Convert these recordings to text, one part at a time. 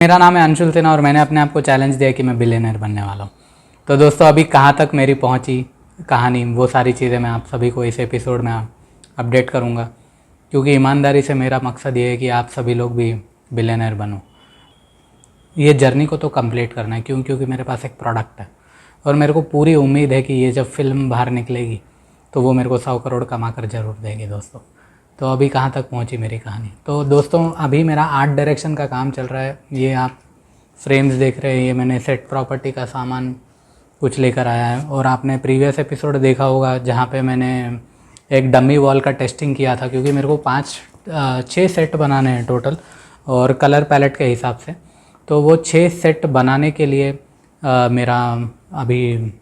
मेरा नाम है अंशुल सिन्हा और मैंने अपने आप को चैलेंज दिया कि मैं बिलियनर बनने वाला हूँ। तो दोस्तों अभी कहाँ तक मेरी पहुँची कहानी, वो सारी चीज़ें मैं आप सभी को इस एपिसोड में अपडेट करूँगा, क्योंकि ईमानदारी से मेरा मकसद ये है कि आप सभी लोग भी बिलियनर बनो। ये जर्नी को तो कंप्लीट करना है, क्योंकि मेरे पास एक प्रोडक्ट है और मेरे को पूरी उम्मीद है कि ये जब फिल्म बाहर निकलेगी तो वो मेरे को 100 करोड़ कमा कर ज़रूर देगी दोस्तों। तो अभी कहाँ तक पहुँची मेरी कहानी। तो दोस्तों अभी मेरा आर्ट डायरेक्शन का काम चल रहा है। ये आप फ्रेम्स देख रहे हैं, ये मैंने सेट प्रॉपर्टी का सामान कुछ लेकर आया है। और आपने प्रीवियस एपिसोड देखा होगा जहाँ पे मैंने एक डमी वॉल का टेस्टिंग किया था, क्योंकि मेरे को 6 सेट बनाने हैं टोटल और कलर पैलेट के हिसाब से। तो वो 6 सेट बनाने के लिए मेरा अभी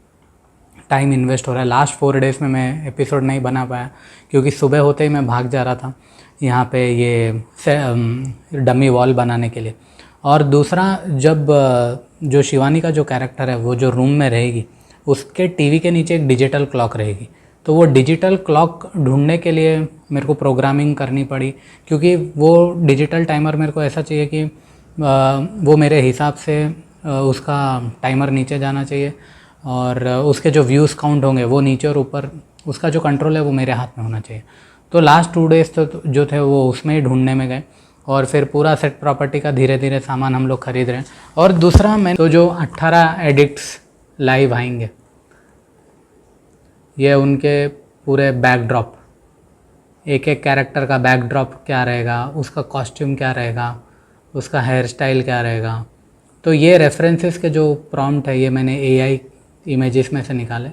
टाइम इन्वेस्ट हो रहा है। लास्ट 4 डेज़ में मैं एपिसोड नहीं बना पाया, क्योंकि सुबह होते ही मैं भाग जा रहा था यहाँ पे ये डमी वॉल बनाने के लिए। और दूसरा, जब जो शिवानी का जो कैरेक्टर है वो जो रूम में रहेगी, उसके टीवी के नीचे एक डिजिटल क्लॉक रहेगी। तो वो डिजिटल क्लॉक ढूंढने के लिए मेरे को प्रोग्रामिंग करनी पड़ी, क्योंकि वो डिजिटल टाइमर मेरे को ऐसा चाहिए कि वो मेरे हिसाब से उसका टाइमर नीचे जाना चाहिए और उसके जो व्यूज़ काउंट होंगे वो नीचे और ऊपर, उसका जो कंट्रोल है वो मेरे हाथ में होना चाहिए। तो लास्ट 2 डेज़ तो जो थे वो उसमें ही ढूंढने में गए और फिर पूरा सेट प्रॉपर्टी का धीरे धीरे सामान हम लोग खरीद रहे हैं। और दूसरा, मैं तो जो 18 एडिक्ट्स लाइव आएंगे, ये उनके पूरे बैकड्रॉप, एक एक कैरेक्टर का बैकड्रॉप क्या रहेगा, उसका कॉस्ट्यूम क्या रहेगा, उसका हेयर स्टाइल क्या रहेगा। तो ये रेफरेंसेस के जो प्रॉम्प्ट है ये मैंने AI इमेजेस में से निकाले।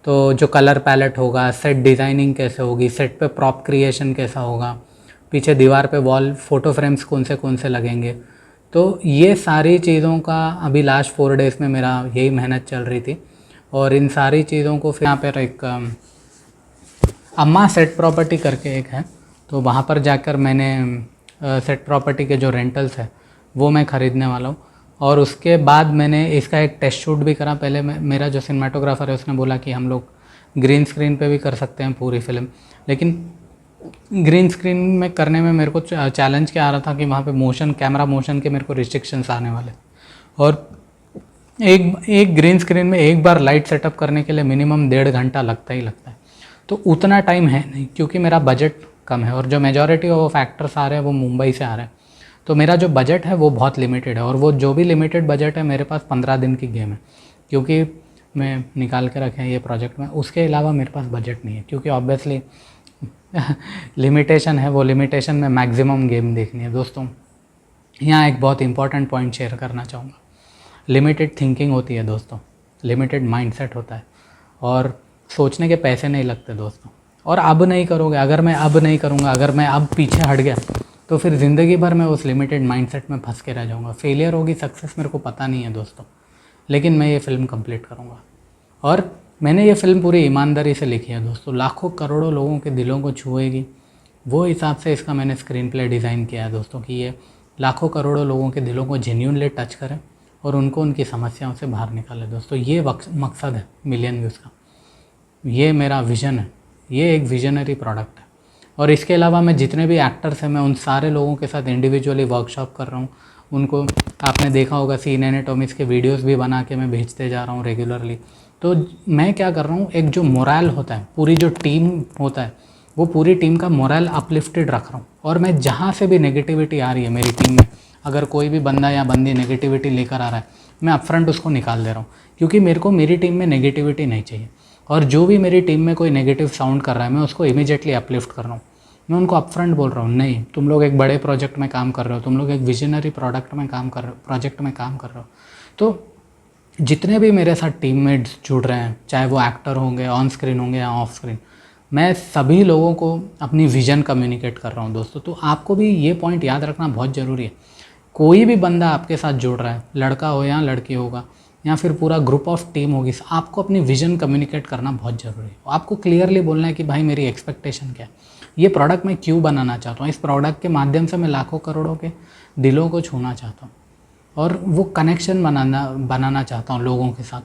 तो जो कलर पैलेट होगा, सेट डिज़ाइनिंग कैसे होगी, सेट पे प्रॉप क्रिएशन कैसा होगा, पीछे दीवार पे वॉल फोटो फ्रेम्स कौन से लगेंगे। तो ये सारी चीज़ों का अभी लास्ट 4 डेज़ में मेरा यही मेहनत चल रही थी। और इन सारी चीज़ों को फिर यहाँ पर एक अम्मा सेट प्रॉपर्टी करके एक है, तो वहाँ पर जाकर मैंने सेट प्रॉपर्टी के जो रेंटल्स है वो मैं ख़रीदने वाला हूँ। और उसके बाद मैंने इसका एक टेस्ट शूट भी करा। पहले मेरा जो सिनेमाटोग्राफर है उसने बोला कि हम लोग ग्रीन स्क्रीन पे भी कर सकते हैं पूरी फिल्म, लेकिन ग्रीन स्क्रीन में करने में मेरे को चैलेंज क्या आ रहा था कि वहाँ पे कैमरा मोशन के मेरे को रिस्ट्रिक्शंस आने वाले। और एक ग्रीन स्क्रीन में एक बार लाइट सेटअप करने के लिए मिनिमम 1.5 घंटा लगता ही लगता है। तो उतना टाइम है नहीं, क्योंकि मेरा बजट कम है और जो मेजॉरिटी ऑफ एक्टर्स आ रहे हैं वो मुंबई से आ रहे हैं। तो मेरा जो बजट है वो बहुत लिमिटेड है, और वो जो भी लिमिटेड बजट है मेरे पास 15 दिन की गेम है, क्योंकि मैं निकाल के रखे हैं ये प्रोजेक्ट में। उसके अलावा मेरे पास बजट नहीं है, क्योंकि ऑब्वियसली लिमिटेशन है, वो लिमिटेशन में मैक्सिमम गेम देखनी है। दोस्तों यहाँ एक बहुत इंपॉर्टेंट पॉइंट शेयर करना चाहूँगा। लिमिटेड थिंकिंग होती है दोस्तों, लिमिटेड माइंडसेट होता है, और सोचने के पैसे नहीं लगते दोस्तों। और अब नहीं करोगे, अगर मैं अब नहीं करूँगा, अगर मैं अब पीछे हट गया तो फिर ज़िंदगी भर मैं उस लिमिटेड माइंडसेट में फंस के रह जाऊँगा। फेलियर होगी, सक्सेस मेरे को पता नहीं है दोस्तों, लेकिन मैं ये फ़िल्म कंप्लीट करूँगा। और मैंने ये फ़िल्म पूरी ईमानदारी से लिखी है दोस्तों, लाखों करोड़ों लोगों के दिलों को छुएगी, वो हिसाब से इसका मैंने स्क्रीन प्ले डिज़ाइन किया है दोस्तों, कि ये लाखों करोड़ों लोगों के दिलों को जेन्यूनली टच करें और उनको उनकी समस्याओं से बाहर निकाले दोस्तों। ये मकसद है मिलियन व्यूज़ का, ये मेरा विज़न है, ये एक विजनरी प्रोडक्ट है। और इसके अलावा मैं जितने भी एक्टर्स हैं मैं उन सारे लोगों के साथ इंडिविजुअली वर्कशॉप कर रहा हूँ। उनको आपने देखा होगा सीन एनाटॉमिक्स के वीडियोस भी बना के मैं भेजते जा रहा हूँ रेगुलरली। तो मैं क्या कर रहा हूँ, एक जो मोरल होता है, पूरी जो टीम होता है, वो पूरी टीम का मोरल अपलिफ्टेड रख रहा हूँ। और मैं जहाँ से भी नेगेटिविटी आ रही है मेरी टीम में, अगर कोई भी बंदा या बंदी नेगेटिविटी लेकर आ रहा है, मैं अपफ्रंट उसको निकाल दे रहा हूँ, क्योंकि मेरे को मेरी टीम में नेगेटिविटी नहीं चाहिए। और जो भी मेरी टीम में कोई नेगेटिव साउंड कर रहा है मैं उसको इमीडिएटली अपलिफ्ट कर रहा हूँ। मैं उनको अपफ्रंट बोल रहा हूँ, नहीं, तुम लोग एक बड़े प्रोजेक्ट में काम कर रहे हो, तुम लोग एक विजनरी प्रोजेक्ट में काम कर रहे हो। तो जितने भी मेरे साथ टीममेट्स जुड़ रहे हैं, चाहे वो एक्टर होंगे, ऑन स्क्रीन होंगे या ऑफ स्क्रीन, मैं सभी लोगों को अपनी विज़न कम्युनिकेट कर रहा हूँ दोस्तों। तो आपको भी ये पॉइंट याद रखना बहुत ज़रूरी है। कोई भी बंदा आपके साथ जुड़ रहा है, लड़का हो या लड़की होगा या फिर पूरा ग्रुप ऑफ टीम होगी, आपको अपनी विज़न कम्युनिकेट करना बहुत ज़रूरी है। आपको क्लियरली बोलना है कि भाई मेरी एक्सपेक्टेशन क्या है, ये प्रोडक्ट मैं क्यों बनाना चाहता हूँ, इस प्रोडक्ट के माध्यम से मैं लाखों करोड़ों के दिलों को छूना चाहता हूँ और वो कनेक्शन बनाना चाहता हूँ लोगों के साथ,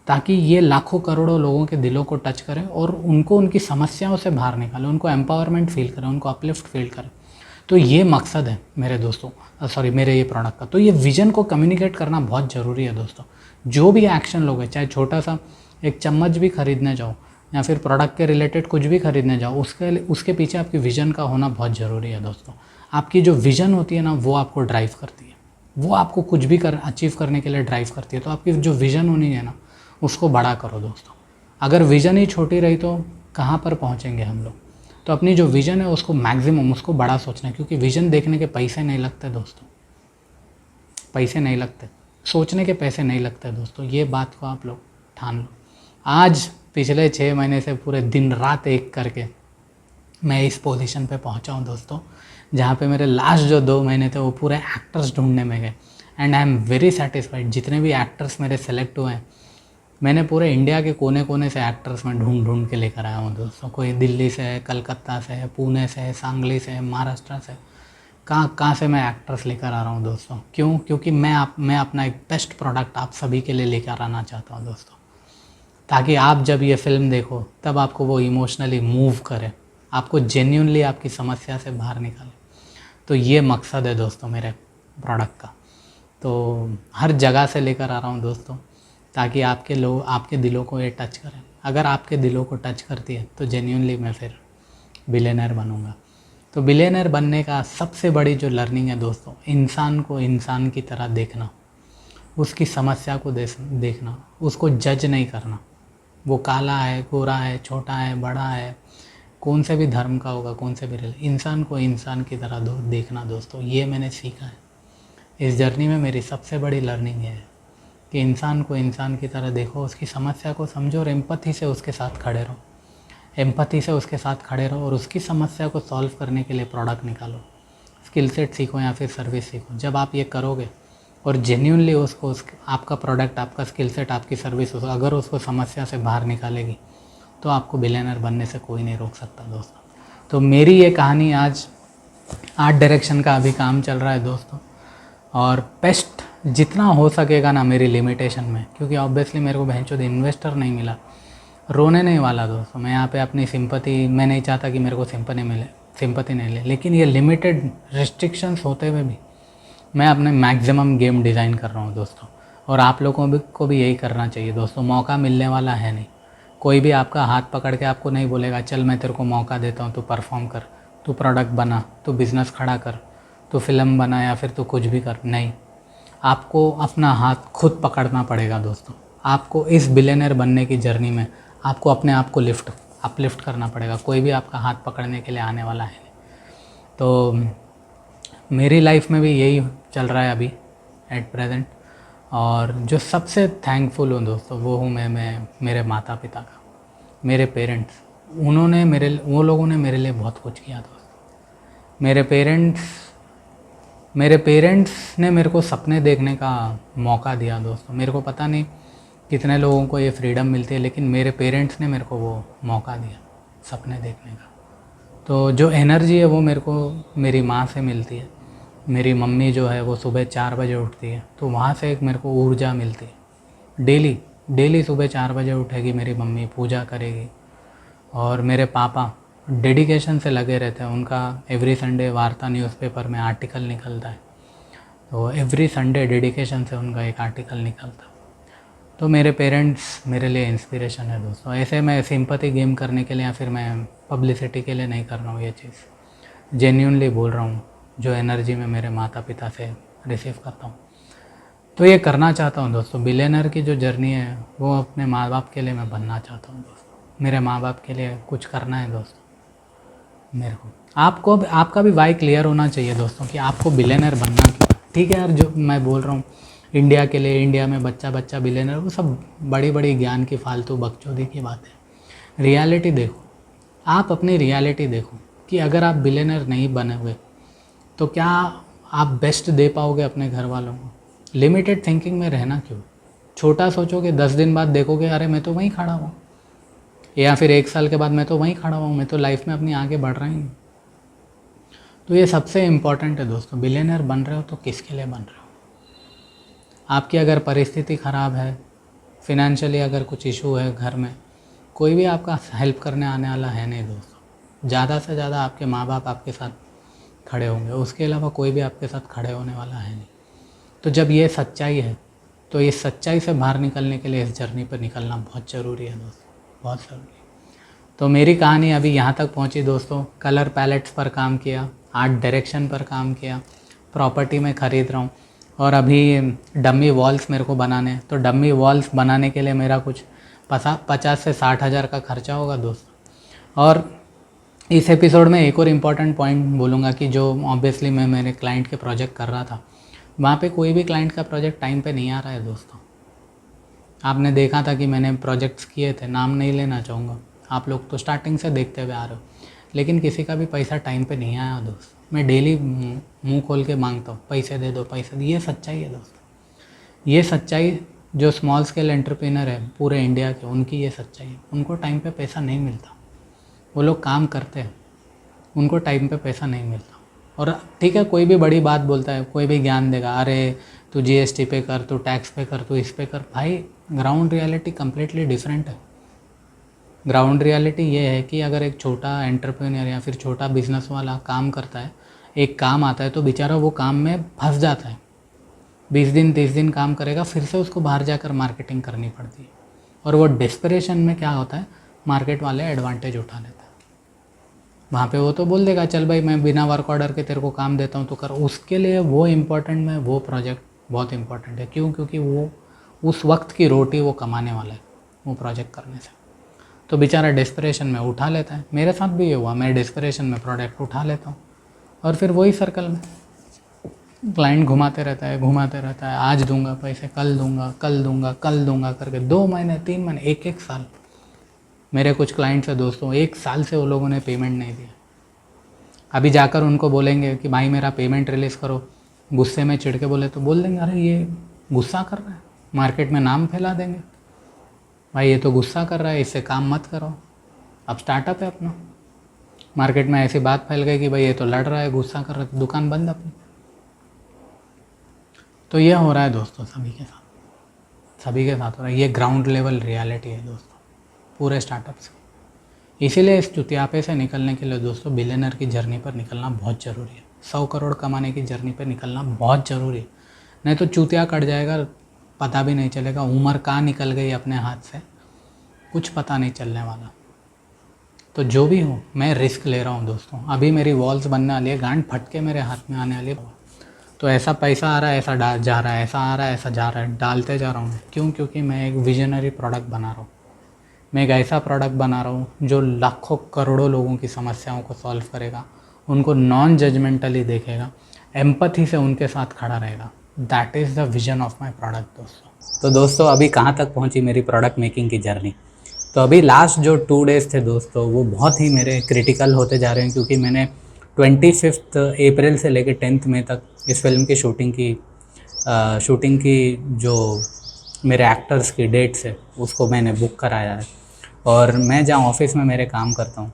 ताकि ये लाखों करोड़ों लोगों के दिलों को टच करें और उनको उनकी समस्याओं से बाहर निकालें, उनको एम्पावरमेंट फील करें, उनको अपलिफ्ट फील करें। तो ये मकसद है मेरे दोस्तों, सॉरी मेरे ये प्रोडक्ट का। तो ये विज़न को कम्युनिकेट करना बहुत ज़रूरी है दोस्तों। जो भी एक्शन लोगे, चाहे छोटा सा एक चम्मच भी खरीदने जाओ या फिर प्रोडक्ट के रिलेटेड कुछ भी खरीदने जाओ, उसके पीछे आपकी विज़न का होना बहुत ज़रूरी है दोस्तों। आपकी जो विज़न होती है ना, वो आपको ड्राइव करती है, वो आपको कुछ भी अचीव करने के लिए ड्राइव करती है। तो आपकी जो विज़न होनी है ना, उसको बड़ा करो दोस्तों। अगर विज़न ही छोटी रही तो कहाँ पर पहुँचेंगे हम लोग। तो अपनी जो विज़न है उसको मैक्सिमम, उसको बड़ा सोचना है, क्योंकि विज़न देखने के पैसे नहीं लगते दोस्तों, पैसे नहीं लगते, सोचने के पैसे नहीं लगते दोस्तों। ये बात को आप लोग ठान लो। आज पिछले 6 महीने से पूरे दिन रात एक करके मैं इस पोजीशन पे पहुंचा हूँ दोस्तों, जहाँ पे मेरे लास्ट जो 2 महीने थे वो पूरे एक्टर्स ढूंढने में गए। And I am very satisfied. जितने भी एक्टर्स मेरे सेलेक्ट हुए हैं, मैंने पूरे इंडिया के कोने कोने से एक्टर्स में ढूंढ ढूंढ के लेकर आया हूँ दोस्तों। कोई दिल्ली से है, कलकत्ता से है, पुणे से है, सांगली से है, महाराष्ट्र से, कहाँ से मैं एक्टर्स लेकर आ रहा हूँ दोस्तों। क्यों? क्योंकि मैं अपना एक बेस्ट प्रोडक्ट आप सभी के लिए लेकर आना चाहता हूँ दोस्तों, ताकि आप जब ये फ़िल्म देखो तब आपको वो इमोशनली मूव करे, आपको जेन्युइनली आपकी समस्या से बाहर निकाले। तो ये मकसद है दोस्तों मेरे प्रोडक्ट का। तो हर जगह से लेकर आ रहा हूँ दोस्तों, ताकि आपके दिलों को ये टच करें। अगर आपके दिलों को टच करती है तो जेन्युइनली मैं फिर बिलियनर बनूँगा। तो बिलियनर बनने का सबसे बड़ी जो लर्निंग है दोस्तों, इंसान को इंसान की तरह देखना, उसकी समस्या को देखना, उसको जज नहीं करना। वो काला है, गोरा है, छोटा है, बड़ा है, कौन से भी धर्म का होगा, कौन से भी इंसान को इंसान की तरह देखना दोस्तों, ये मैंने सीखा है इस जर्नी में। मेरी सबसे बड़ी लर्निंग है कि इंसान को इंसान की तरह देखो, उसकी समस्या को समझो और एम्पैथी से उसके साथ खड़े रहो, एम्पैथी से उसके साथ खड़े रहो और उसकी समस्या को सॉल्व करने के लिए प्रोडक्ट निकालो, स्किल सेट सीखो या फिर सर्विस सीखो। जब आप ये करोगे और जेन्युइनली उसको आपका प्रोडक्ट, आपका स्किल सेट, आपकी सर्विस अगर उसको समस्या से बाहर निकालेगी, तो आपको बिलियनर बनने से कोई नहीं रोक सकता दोस्तों। तो मेरी ये कहानी आज आर्ट डायरेक्शन का अभी काम चल रहा है दोस्तों, और बेस्ट जितना हो सकेगा ना मेरी लिमिटेशन में, क्योंकि ऑब्वियसली मेरे को भैंचोद इन्वेस्टर नहीं मिला, रोने नहीं वाला दोस्तों। मैं यहाँ पे अपनी सिंपैथी, मैं नहीं चाहता कि मेरे को सिंपैथी नहीं ले, लेकिन ये लिमिटेड रिस्ट्रिक्शंस होते हुए भी मैं अपने मैक्सिमम गेम डिज़ाइन कर रहा हूँ दोस्तों। और आप लोगों को भी यही करना चाहिए दोस्तों। मौका मिलने वाला है नहीं, कोई भी आपका हाथ पकड़ के आपको नहीं बोलेगा चल मैं तेरे को मौका देता हूँ, तू परफॉर्म कर, तू प्रोडक्ट बना, तू बिज़नेस खड़ा कर, तू फिल्म बना या फिर तू कुछ भी कर। नहीं, आपको अपना हाथ खुद पकड़ना पड़ेगा दोस्तों। आपको इस बिलियनर बनने की जर्नी में आपको अपने आप को अपलिफ्ट करना पड़ेगा। कोई भी आपका हाथ पकड़ने के लिए आने वाला है नहीं। तो मेरी लाइफ में भी यही चल रहा है अभी एट प्रेजेंट। और जो सबसे थैंकफुल हूँ दोस्तों वो हूँ मैं मेरे माता पिता का, मेरे पेरेंट्स। वो लोगों ने मेरे लिए बहुत कुछ किया दोस्तों। मेरे पेरेंट्स ने मेरे को सपने देखने का मौका दिया दोस्तों। मेरे को पता नहीं कितने लोगों को ये फ्रीडम मिलती है, लेकिन मेरे पेरेंट्स ने मेरे को वो मौका दिया सपने देखने का। तो जो एनर्जी है वो मेरे को मेरी माँ से मिलती है। मेरी मम्मी जो है वो सुबह 4 बजे उठती है, तो वहाँ से एक मेरे को ऊर्जा मिलती है। डेली सुबह 4 बजे उठेगी मेरी मम्मी, पूजा करेगी। और मेरे पापा डेडिकेशन से लगे रहते हैं। उनका एवरी संडे वार्ता न्यूज़पेपर में आर्टिकल निकलता है, तो एवरी संडे डेडिकेशन से उनका एक आर्टिकल निकलता है। तो मेरे पेरेंट्स मेरे लिए इंस्पिरेशन है दोस्तों। ऐसे मैं सिंपैथी गेम करने के लिए या फिर मैं पब्लिसिटी के लिए नहीं कर रहा हूँ ये चीज़, जेन्युइनली बोल रहा हूँ। जो एनर्जी मैं मेरे माता पिता से रिसीव करता हूँ, तो ये करना चाहता हूँ दोस्तों। बिलियनर की जो जर्नी है वो अपने माँ बाप के लिए मैं बनना चाहता हूँ दोस्तों। मेरे माँ बाप के लिए कुछ करना है दोस्तों मेरे को। आपका भी वाई क्लियर होना चाहिए दोस्तों कि आपको बिलियनर बनना क्यों। ठीक है यार, जो मैं बोल रहा हूँ इंडिया के लिए, इंडिया में बच्चा बिलियनर, वो सब बड़ी बड़ी ज्ञान की फालतू बकचोदी की बात है। रियलिटी देखो, आप अपनी रियलिटी देखो कि अगर आप बिलियनर नहीं बनोगे तो क्या आप बेस्ट दे पाओगे अपने घर वालों को। लिमिटेड थिंकिंग में रहना क्यों। छोटा सोचोगे, 10 दिन बाद देखोगे अरे मैं तो वहीं खड़ा हूँ, या फिर 1 साल के बाद मैं तो वहीं खड़ा हूँ, मैं तो लाइफ में अपनी आगे बढ़ रही हूँ। तो ये सबसे इम्पॉर्टेंट है दोस्तों। बिलियनर बन रहे हो तो किसके लिए बन रहे हो। आपकी अगर परिस्थिति ख़राब है, फिनेंशियली अगर कुछ इशू है घर में, कोई भी आपका हेल्प करने आने वाला है नहीं दोस्तों। ज़्यादा से ज़्यादा आपके माँ बाप आपके साथ खड़े होंगे, उसके अलावा कोई भी आपके साथ खड़े होने वाला है नहीं। तो जब ये सच्चाई है तो इस सच्चाई से बाहर निकलने के लिए इस जर्नी पर निकलना बहुत ज़रूरी है दोस्तों, बहुत ज़रूरी है। तो मेरी कहानी अभी यहाँ तक पहुँची दोस्तों। कलर पैलेट्स पर काम किया, आर्ट डायरेक्शन पर काम किया, प्रॉपर्टी में ख़रीद रहा हूँ, और अभी डमी वॉल्स मेरे को बनाने हैं। तो डमी वॉल्स बनाने के लिए मेरा कुछ 50 से 60 हज़ार का खर्चा होगा दोस्तों। और इस एपिसोड में एक और इम्पॉर्टेंट पॉइंट बोलूँगा कि जो ऑब्वियसली मैं मेरे क्लाइंट के प्रोजेक्ट कर रहा था, वहाँ पे कोई भी क्लाइंट का प्रोजेक्ट टाइम पे नहीं आ रहा है दोस्तों। आपने देखा था कि मैंने प्रोजेक्ट्स किए थे, नाम नहीं लेना चाहूँगा, आप लोग तो स्टार्टिंग से देखते हुए आ रहे हो, लेकिन किसी का भी पैसा टाइम पे नहीं आया दोस्त। मैं डेली मुंह खोल के मांगता हूँ, पैसे दे दो, पैसे दो। ये सच्चाई है दोस्तों, ये सच्चाई जो स्मॉल स्केल एंटरप्रेन्योर है पूरे इंडिया के, उनकी ये सच्चाई है। उनको टाइम पे पैसा नहीं मिलता, वो लोग काम करते हैं, उनको टाइम पे पैसा नहीं मिलता। और ठीक है, कोई भी बड़ी बात बोलता है, कोई भी ज्ञान देगा, अरे तू जीएसटी पे कर, तू टैक्स पे कर, तू इस पे कर। भाई ग्राउंड रियलिटी कम्प्लीटली डिफरेंट है। ग्राउंड रियलिटी ये है कि अगर एक छोटा एंटरप्रेन्योर या फिर छोटा बिजनेस वाला काम करता है, एक काम आता है तो बेचारा वो काम में फंस जाता है। 20 दिन 30 दिन काम करेगा, फिर से उसको बाहर जाकर मार्केटिंग करनी पड़ती है, और वो डेस्परेशन में क्या होता है, मार्केट वाले एडवांटेज उठा लेते हैं। वहाँ पे वो तो बोल देगा चल भाई मैं बिना वर्क ऑर्डर के तेरे को काम देता हूँ तो कर। उसके लिए वो इम्पोर्टेंट में वो प्रोजेक्ट बहुत इम्पोर्टेंट है। क्यों? क्योंकि वो उस वक्त की रोटी वो कमाने वाला है वो प्रोजेक्ट करने से। तो बेचारा डेस्परेशन में उठा लेता है। मेरे साथ भी ये हुआ, मैं डेस्परेशन में प्रोडक्ट उठा लेता हूँ, और फिर वही सर्कल में क्लाइंट घुमाते रहता है, आज दूंगा पैसे, कल दूंगा, कल दूंगा, कल दूंगा करके 2 महीने 3 महीने 1 साल। मेरे कुछ क्लाइंट्स हैं दोस्तों, 1 साल से वो लोगों ने पेमेंट नहीं दिया। अभी जाकर उनको बोलेंगे कि भाई मेरा पेमेंट रिलीज़ करो, गुस्से में चिढ़ के बोले तो बोल देंगे अरे ये गुस्सा कर रहा है, मार्केट में नाम फैला देंगे, भाई ये तो गुस्सा कर रहा है, इससे काम मत करो। अब स्टार्टअप है अपना, मार्केट में ऐसी बात फैल गई कि भाई ये तो लड़ रहा है, गुस्सा कर रहा है, तो दुकान बंद अपनी। तो ये हो रहा है दोस्तों सभी के साथ हो रहा है। ये ग्राउंड लेवल रियलिटी है दोस्तों पूरे स्टार्टअप्स की। इसीलिए इस चुतियापे से निकलने के लिए दोस्तों बिलियनर की जर्नी पर निकलना बहुत ज़रूरी है। 100 करोड़ कमाने की जर्नी पर निकलना बहुत ज़रूरी है, नहीं तो चूतिया कट जाएगा, पता भी नहीं चलेगा, उम्र कहाँ निकल गई अपने हाथ से, कुछ पता नहीं चलने वाला। तो जो भी हो, मैं रिस्क ले रहा हूँ दोस्तों। अभी मेरी वॉल्स बनने वाली है, गांड फट के मेरे हाथ में आने वाली है। तो ऐसा पैसा आ रहा है, ऐसा जा रहा है, ऐसा आ रहा है, ऐसा जा रहा है, डालते जा रहा हूँ। क्यों? क्योंकि मैं एक विजनरी प्रोडक्ट बना रहा हूँ। मैं एक ऐसा प्रोडक्ट बना रहा हूँ जो लाखों करोड़ों लोगों की समस्याओं को सॉल्व करेगा, उनको नॉन जजमेंटली देखेगा, एम्पैथी से उनके साथ खड़ा रहेगा। That is the vision of my product दोस्तों। तो दोस्तों अभी कहाँ तक पहुँची मेरी प्रोडक्ट मेकिंग की जर्नी? तो अभी लास्ट जो 2 डेज़ थे दोस्तों, वो बहुत ही मेरे क्रिटिकल होते जा रहे हैं, क्योंकि मैंने 25 अप्रैल से लेकर 10 मई तक इस फिल्म की शूटिंग की जो मेरे एक्टर्स की डेट्स है उसको मैंने बुक कराया है। और मैं जहाँ ऑफिस में मेरे काम करता हूँ,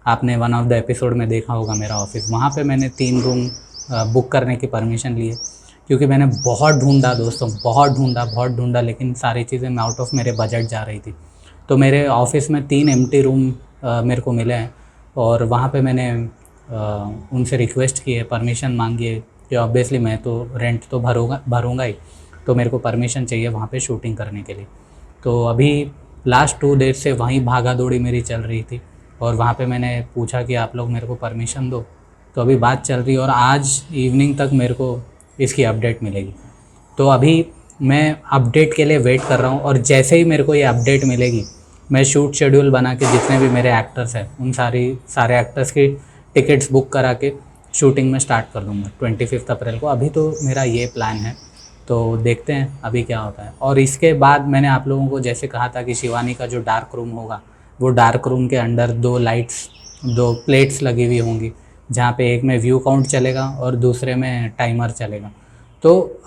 आपने वन ऑफ द एपिसोड में देखा होगा मेरा ऑफिस, वहाँ पे मैंने 3 रूम बुक करने की परमिशन ली है, क्योंकि मैंने बहुत ढूंढा दोस्तों, बहुत ढूंढा, लेकिन सारी चीज़ें आउट ऑफ मेरे बजट जा रही थी। तो मेरे ऑफिस में 3 एम्प्टी रूम मेरे को मिले हैं, और वहाँ पे मैंने उनसे रिक्वेस्ट की है, परमिशन मांगी है कि ऑब्वियसली मैं तो रेंट तो भरूँगा ही, तो मेरे को परमिशन चाहिए वहाँ पे शूटिंग करने के लिए। तो अभी लास्ट 2 डेज से वहीं भागा दौड़ी मेरी चल रही थी, और वहाँ पे मैंने पूछा कि आप लोग मेरे को परमिशन दो, तो अभी बात चल रही है, और आज इवनिंग तक मेरे को इसकी अपडेट मिलेगी। तो अभी मैं अपडेट के लिए वेट कर रहा हूँ, और जैसे ही मेरे को ये अपडेट मिलेगी, मैं शूट शेड्यूल बना के जितने भी मेरे एक्टर्स हैं उन सारे एक्टर्स की टिकट्स बुक करा के शूटिंग में स्टार्ट कर दूँगा 25 अप्रैल को। अभी तो मेरा ये प्लान है, तो देखते हैं अभी क्या होता है। और इसके बाद मैंने आप लोगों को जैसे कहा था कि शिवानी का जो डार्क रूम होगा, वो डार्क रूम के अंदर 2 प्लेट्स लगी हुई होंगी, जहाँ पे एक में व्यू काउंट चलेगा और दूसरे में टाइमर चलेगा। तो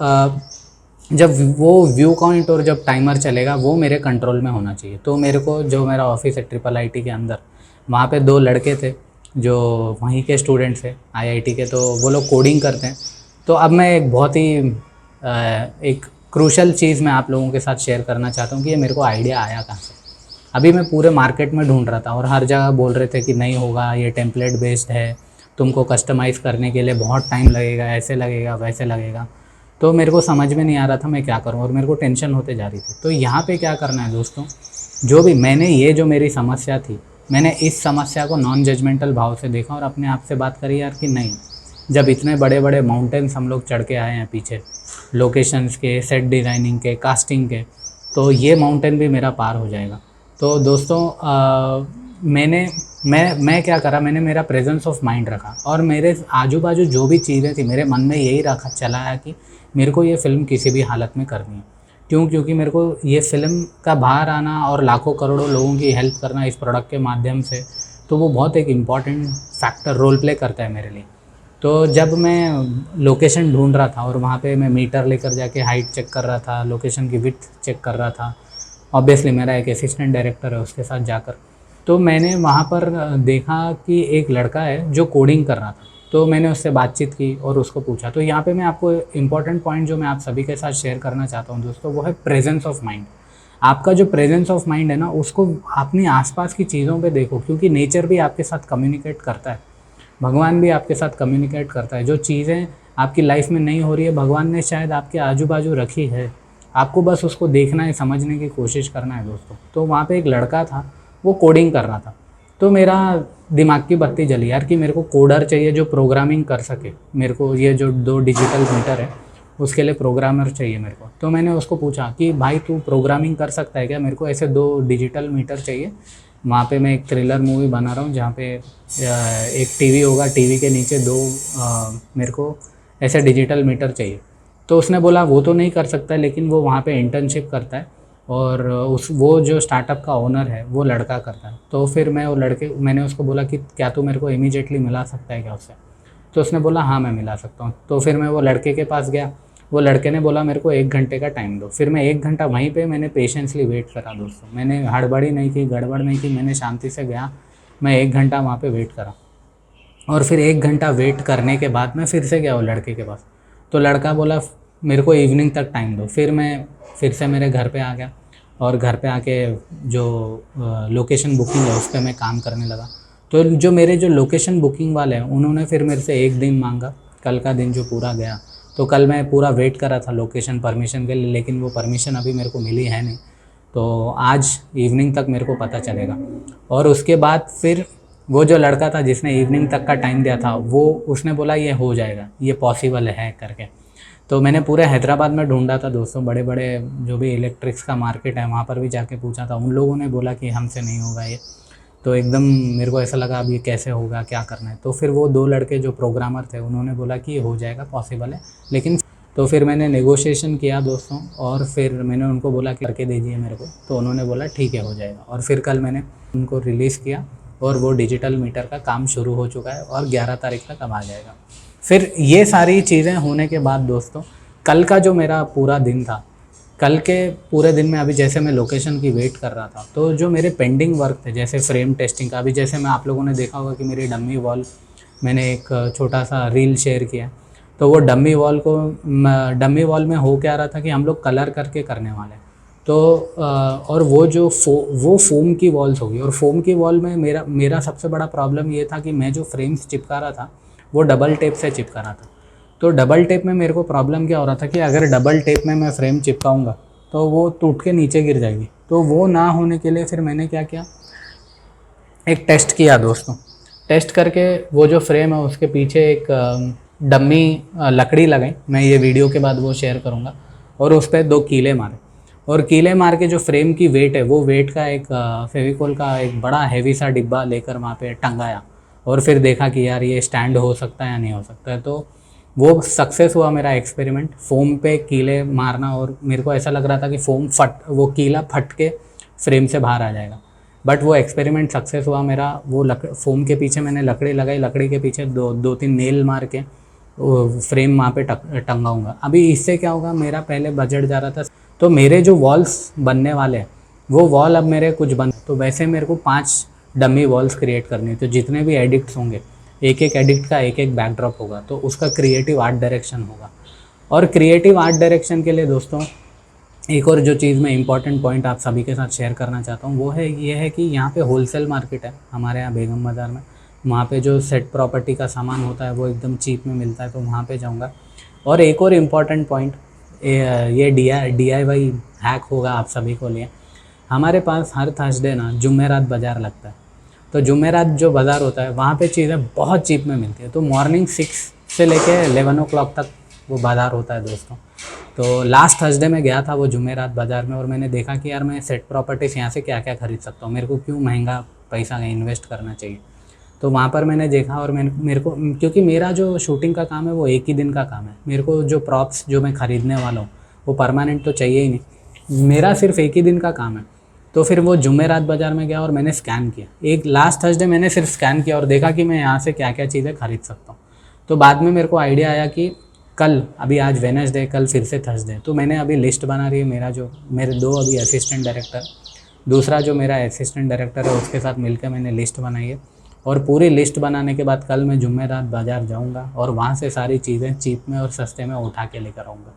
जब वो व्यू काउंट और जब टाइमर चलेगा वो मेरे कंट्रोल में होना चाहिए। तो मेरे को जो मेरा ऑफिस है IIIT के अंदर, वहाँ पे 2 लड़के थे जो वहीं के स्टूडेंट्स हैं IIT के, तो वो लोग कोडिंग करते हैं। तो अब मैं एक बहुत ही एक क्रूशल चीज़ मैं आप लोगों के साथ शेयर करना चाहता हूँ कि ये मेरे को आइडिया आया कहाँ से। अभी मैं पूरे मार्केट में ढूंढ रहा था, और हर जगह बोल रहे थे कि नहीं होगा, ये टेम्पलेट बेस्ड है, तुमको कस्टमाइज़ करने के लिए बहुत टाइम लगेगा, ऐसे लगेगा, वैसे लगेगा। तो मेरे को समझ में नहीं आ रहा था मैं क्या करूँ, और मेरे को टेंशन होते जा रही थी। तो यहाँ पे क्या करना है दोस्तों, जो भी मैंने ये जो मेरी समस्या थी, मैंने इस समस्या को नॉन जजमेंटल भाव से देखा और अपने आप से बात करी यार कि नहीं, जब इतने बड़े बड़े माउंटेन्स हम लोग चढ़ के आए हैं पीछे, लोकेशंस के, सेट डिज़ाइनिंग के, कास्टिंग के, तो ये माउंटेन भी मेरा पार हो जाएगा। तो दोस्तों मैं क्या करा, मैंने मेरा प्रेजेंस ऑफ माइंड रखा और मेरे आजू बाजू जो भी चीज़ें थी मेरे मन में यही रखा चला है कि मेरे को ये फ़िल्म किसी भी हालत में करनी है। क्यों? क्योंकि मेरे को ये फ़िल्म का बाहर आना और लाखों करोड़ों लोगों की हेल्प करना इस प्रोडक्ट के माध्यम से, तो वो बहुत एक इम्पॉर्टेंट फैक्टर रोल प्ले करता है मेरे लिए। तो जब मैं लोकेशन ढूंढ रहा था और वहाँ पे मैं मीटर लेकर जाके हाइट चेक कर रहा था, लोकेशन की विड्थ चेक कर रहा था, ऑब्वियसली मेरा एक असिस्टेंट डायरेक्टर है उसके साथ जाकर, तो मैंने वहाँ पर देखा कि एक लड़का है जो कोडिंग कर रहा था। तो मैंने उससे बातचीत की और उसको पूछा। तो यहाँ पे मैं आपको इम्पॉर्टेंट पॉइंट जो मैं आप सभी के साथ शेयर करना चाहता हूँ दोस्तों, वो है प्रेजेंस ऑफ माइंड। आपका जो प्रेजेंस ऑफ माइंड है ना, उसको अपने आसपास की चीज़ों पे देखो, क्योंकि नेचर भी आपके साथ कम्युनिकेट करता है, भगवान भी आपके साथ कम्युनिकेट करता है। जो चीज़ें आपकी लाइफ में नहीं हो रही है, भगवान ने शायद आपके आजू बाजू रखी है, आपको बस उसको देखना है, समझने की कोशिश करना है दोस्तों। तो वहाँ पे एक लड़का था, वो कोडिंग कर रहा था। तो मेरा दिमाग की बत्ती जली यार कि मेरे को कोडर चाहिए जो प्रोग्रामिंग कर सके। मेरे को ये जो 2 डिजिटल मीटर है उसके लिए प्रोग्रामर चाहिए मेरे को। तो मैंने उसको पूछा कि भाई तू प्रोग्रामिंग कर सकता है क्या, मेरे को ऐसे 2 डिजिटल मीटर चाहिए। वहाँ पे मैं एक थ्रिलर मूवी बना रहा हूँ जहाँ पे एक टीवी होगा, टीवी के नीचे 2 मेरे को ऐसे डिजिटल मीटर चाहिए। तो उसने बोला वो तो नहीं कर सकता, लेकिन वो वहाँ पे इंटर्नशिप करता है और वो जो स्टार्टअप का ओनर है वो लड़का करता है। तो फिर मैंने उसको बोला कि क्या तू मेरे को इमीडिएटली मिला सकता है क्या उससे? तो उसने बोला हाँ मैं मिला सकता हूँ। तो फिर मैं वो लड़के के पास गया, वो लड़के ने बोला मेरे को 1 घंटे का टाइम दो। फिर मैं 1 घंटा वहीं पे मैंने पेशेंसली वेट करा दोस्तों। मैंने हड़बड़ी नहीं की, गड़बड़ नहीं की, मैंने शांति से गया, मैं 1 घंटा वहाँ पे वेट करा। और फिर 1 घंटा वेट करने के बाद मैं फिर से गया वो लड़के के पास। तो लड़का बोला मेरे को इवनिंग तक टाइम दो। फिर मैं फिर से मेरे घर पे आ गया और घर पे आके जो लोकेशन बुकिंग है उस पर मैं काम करने लगा। तो जो मेरे जो लोकेशन बुकिंग वाले हैं उन्होंने फिर मेरे से 1 दिन मांगा, कल का दिन जो पूरा गया। तो कल मैं पूरा वेट कर रहा था लोकेशन परमिशन के लिए, लेकिन वो परमिशन अभी मेरे को मिली है नहीं। तो आज इवनिंग तक मेरे को पता चलेगा। और उसके बाद फिर वो जो लड़का था जिसने इवनिंग तक का टाइम दिया था, वो उसने बोला ये हो जाएगा, ये पॉसिबल है करके। तो मैंने पूरे हैदराबाद में ढूंढा था दोस्तों, बड़े बड़े जो भी इलेक्ट्रिक्स का मार्केट है वहाँ पर भी जाके पूछा था, उन लोगों ने बोला कि हमसे नहीं होगा ये। तो एकदम मेरे को ऐसा लगा अब ये कैसे होगा, क्या करना है। तो फिर वो 2 लड़के जो प्रोग्रामर थे उन्होंने बोला कि ये हो जाएगा, पॉसिबल है, लेकिन तो फिर मैंने नेगोशिएशन किया दोस्तों और फिर मैंने उनको बोला कि करके दीजिए मेरे को। तो उन्होंने बोला ठीक है हो जाएगा। और फिर कल मैंने उनको रिलीज़ किया और वो डिजिटल मीटर का काम शुरू हो चुका है और 11 तारीख तक अब आ जाएगा। फिर ये सारी चीज़ें होने के बाद दोस्तों, कल का जो मेरा पूरा दिन था, कल के पूरे दिन में अभी जैसे मैं लोकेशन की वेट कर रहा था, तो जो मेरे पेंडिंग वर्क थे जैसे फ्रेम टेस्टिंग का, अभी जैसे मैं आप लोगों ने देखा होगा कि मेरी डमी वॉल, मैंने एक छोटा सा रील शेयर किया। तो वो डमी वॉल में हो क्या रहा था कि हम लोग कलर करके करने वाले। तो और वो फोम की वॉल्स होगी, और फोम की वॉल में मेरा सबसे बड़ा प्रॉब्लम ये था कि मैं जो फ्रेम्स चिपका रहा था वो डबल टेप से चिपका रहा था। तो डबल टेप में मेरे को प्रॉब्लम क्या हो रहा था कि अगर डबल टेप में मैं फ्रेम चिपकाऊंगा तो वो टूट के नीचे गिर जाएगी। तो वो ना होने के लिए फिर मैंने क्या किया, एक टेस्ट किया दोस्तों। टेस्ट करके वो जो फ्रेम है उसके पीछे एक डम्मी लकड़ी लगाई, मैं ये वीडियो के बाद वो शेयर करूँगा, और उस पर 2 कीले मारे। और कीले मार के जो फ्रेम की वेट है वो वेट का एक फेविकोल का एक बड़ा हैवी सा डिब्बा लेकर वहाँ पे टंगाया, और फिर देखा कि यार ये स्टैंड हो सकता है या नहीं हो सकता है। तो वो सक्सेस हुआ मेरा एक्सपेरिमेंट, फोम पे कीले मारना। और मेरे को ऐसा लग रहा था कि वो कीला फट के फ्रेम से बाहर आ जाएगा, बट वो एक्सपेरिमेंट सक्सेस हुआ मेरा। वो फोम के पीछे मैंने लकड़ी लगाई, लकड़ी के पीछे 2-3 नेल मार के वो फ्रेम वहाँ पे टंगाऊँगा। अभी इससे क्या होगा, मेरा पहले बजट जा रहा था, तो मेरे जो वॉल्स बनने वाले हैं वो वॉल अब मेरे कुछ बन, तो वैसे मेरे को 5 डमी वॉल्स क्रिएट करनी है। तो जितने भी एडिक्ट्स होंगे, एक एडिक्ट का एक बैकड्रॉप होगा, तो उसका क्रिएटिव आर्ट डायरेक्शन होगा। और क्रिएटिव आर्ट डायरेक्शन के लिए दोस्तों एक और जो चीज़ मैं इंपॉर्टेंट पॉइंट आप सभी के साथ शेयर करना चाहता हूँ वो है ये है कि यहाँ पे होलसेल मार्केट है हमारे यहाँ बेगम बाज़ार में। वहाँ पे जो सेट प्रॉपर्टी का सामान होता है वो एकदम चीप में मिलता है, तो वहाँ पे जाऊँगा। और एक और इम्पॉर्टेंट पॉइंट, ये DIY हैक होगा आप सभी को लिए। हमारे पास हर थर्सडे ना जुमेरात बाज़ार लगता है, तो जुमेरात जो बाज़ार होता है वहाँ पे चीज़ें बहुत चीप में मिलती है। तो मॉर्निंग 6 से लेके 11 o'clock तक वो बाज़ार होता है दोस्तों। तो लास्ट थर्सडे में गया था वो जुमेरात बाज़ार में, और मैंने देखा कि यार मैं सेट प्रॉपर्टीज़ यहाँ से क्या क्या खरीद सकता हूँ, मेरे को क्यों महंगा पैसा इन्वेस्ट करना चाहिए। तो वहाँ पर मैंने देखा, और मेरे को, क्योंकि मेरा जो शूटिंग का काम है वो एक ही दिन का काम है, मेरे को जो प्रॉप्स जो मैं ख़रीदने वाला हूँ वो परमानेंट तो चाहिए ही नहीं, मेरा सिर्फ एक ही दिन का काम है। तो फिर वो जुमेरात बाज़ार में गया और मैंने स्कैन किया, एक लास्ट थर्सडे मैंने सिर्फ स्कैन किया और देखा कि मैं यहाँ से क्या क्या चीज़ें खरीद सकता हूँ। तो बाद में मेरे को आइडिया आया कि कल, अभी आज वेडनेसडे, कल फिर से थर्सडे, तो मैंने अभी लिस्ट बना रही है। मेरे 2 अभी असिस्टेंट डायरेक्टर, दूसरा जो मेरा असिस्टेंट डायरेक्टर है उसके साथ मिलकर मैंने लिस्ट बनाई है, और पूरी लिस्ट बनाने के बाद कल मैं जुमेरात बाज़ार जाऊंगा और वहाँ से सारी चीज़ें चीप में और सस्ते में उठा के लेकर आऊँगा।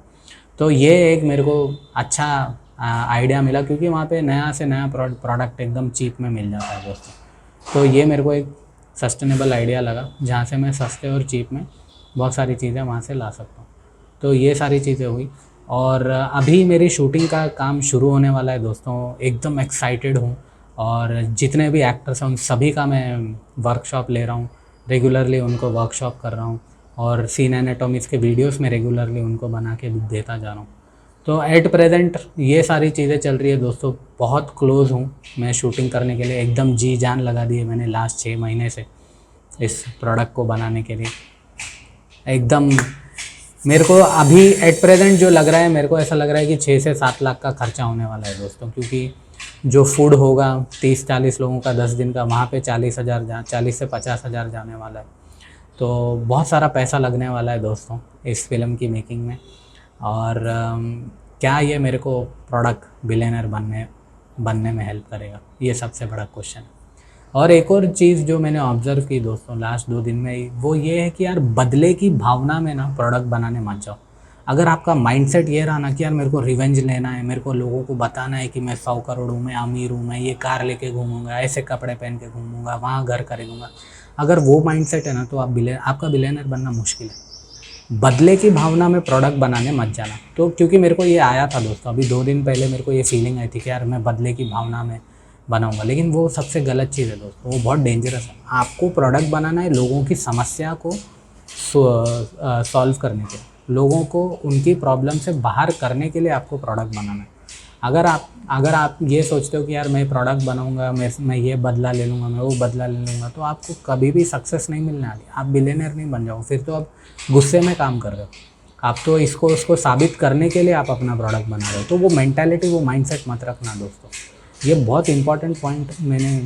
तो ये एक मेरे को अच्छा आइडिया मिला, क्योंकि वहाँ पे नया से नया प्रोडक्ट एकदम चीप में मिल जाता है दोस्तों। तो ये मेरे को एक सस्टेनेबल आइडिया लगा, जहाँ से मैं सस्ते और चीप में बहुत सारी चीज़ें वहाँ से ला सकता हूँ। तो ये सारी चीज़ें हुई, और अभी मेरी शूटिंग का काम शुरू होने वाला है दोस्तों। एकदम एक्साइटेड हूँ, और जितने भी एक्टर्स हैं उन सभी का मैं वर्कशॉप ले रहा हूँ, रेगुलरली उनको वर्कशॉप कर रहा हूँ, और सीन एनाटॉमीज़ के वीडियोस में रेगुलरली उनको बना के देता जा रहा हूँ। तो एट प्रेजेंट ये सारी चीज़ें चल रही है दोस्तों। बहुत क्लोज़ हूँ मैं शूटिंग करने के लिए, एकदम जी जान लगा दी है मैंने लास्ट 6 महीने से इस प्रोडक्ट को बनाने के लिए। एकदम मेरे को अभी एट प्रेजेंट जो लग रहा है, मेरे को ऐसा लग रहा है कि 6 से 7 लाख का खर्चा होने वाला है दोस्तों, क्योंकि जो फूड होगा 30-40 लोगों का 10 दिन का, वहाँ पे 40 से 50 हज़ार जाने वाला है। तो बहुत सारा पैसा लगने वाला है दोस्तों इस फिल्म की मेकिंग में। और क्या ये मेरे को प्रोडक्ट बिलियनर बनने में हेल्प करेगा, ये सबसे बड़ा क्वेश्चन है। और एक और चीज़ जो मैंने ऑब्ज़र्व की दोस्तों लास्ट 2 दिन में ही, वो ये है कि यार बदले की भावना में ना प्रोडक्ट बनाने मत जाओ। अगर आपका माइंडसेट ये रहा ना कि यार मेरे को रिवेंज लेना है, मेरे को लोगों को बताना है कि मैं 100 करोड़ हूँ, मैं अमीर हूँ, मैं ये कार लेके घूमूंगा, ऐसे कपड़े पहन के घूमूंगा, वहाँ घर खरीदूँगा, अगर वो माइंडसेट है ना तो आपका बिलियनर बनना मुश्किल है। बदले की भावना में प्रोडक्ट बनाने मत जाना। तो क्योंकि मेरे को ये आया था दोस्तों, अभी 2 दिन पहले मेरे को ये फीलिंग आई थी कि यार मैं बदले की भावना में बनाऊंगा, लेकिन वो सबसे गलत चीज़ है दोस्तों, वो बहुत डेंजरस है। आपको प्रोडक्ट बनाना है लोगों की समस्या को सॉल्व करने के लिए, लोगों को उनकी प्रॉब्लम से बाहर करने के लिए आपको प्रोडक्ट बनाना है। अगर आप ये सोचते हो कि यार मैं प्रोडक्ट बनाऊंगा, मैं ये बदला ले लूँगा, मैं वो बदला ले लूँगा, तो आपको कभी भी सक्सेस नहीं मिलने वाली, आप बिलियनर नहीं बन जाओ। फिर तो आप गुस्से में काम कर रहे हो, आप तो उसको साबित करने के लिए आप अपना प्रोडक्ट बना रहे हो। तो वो मेंटालिटी, वो माइंडसेट मत रखना दोस्तों। ये बहुत इंपॉर्टेंट पॉइंट मैंने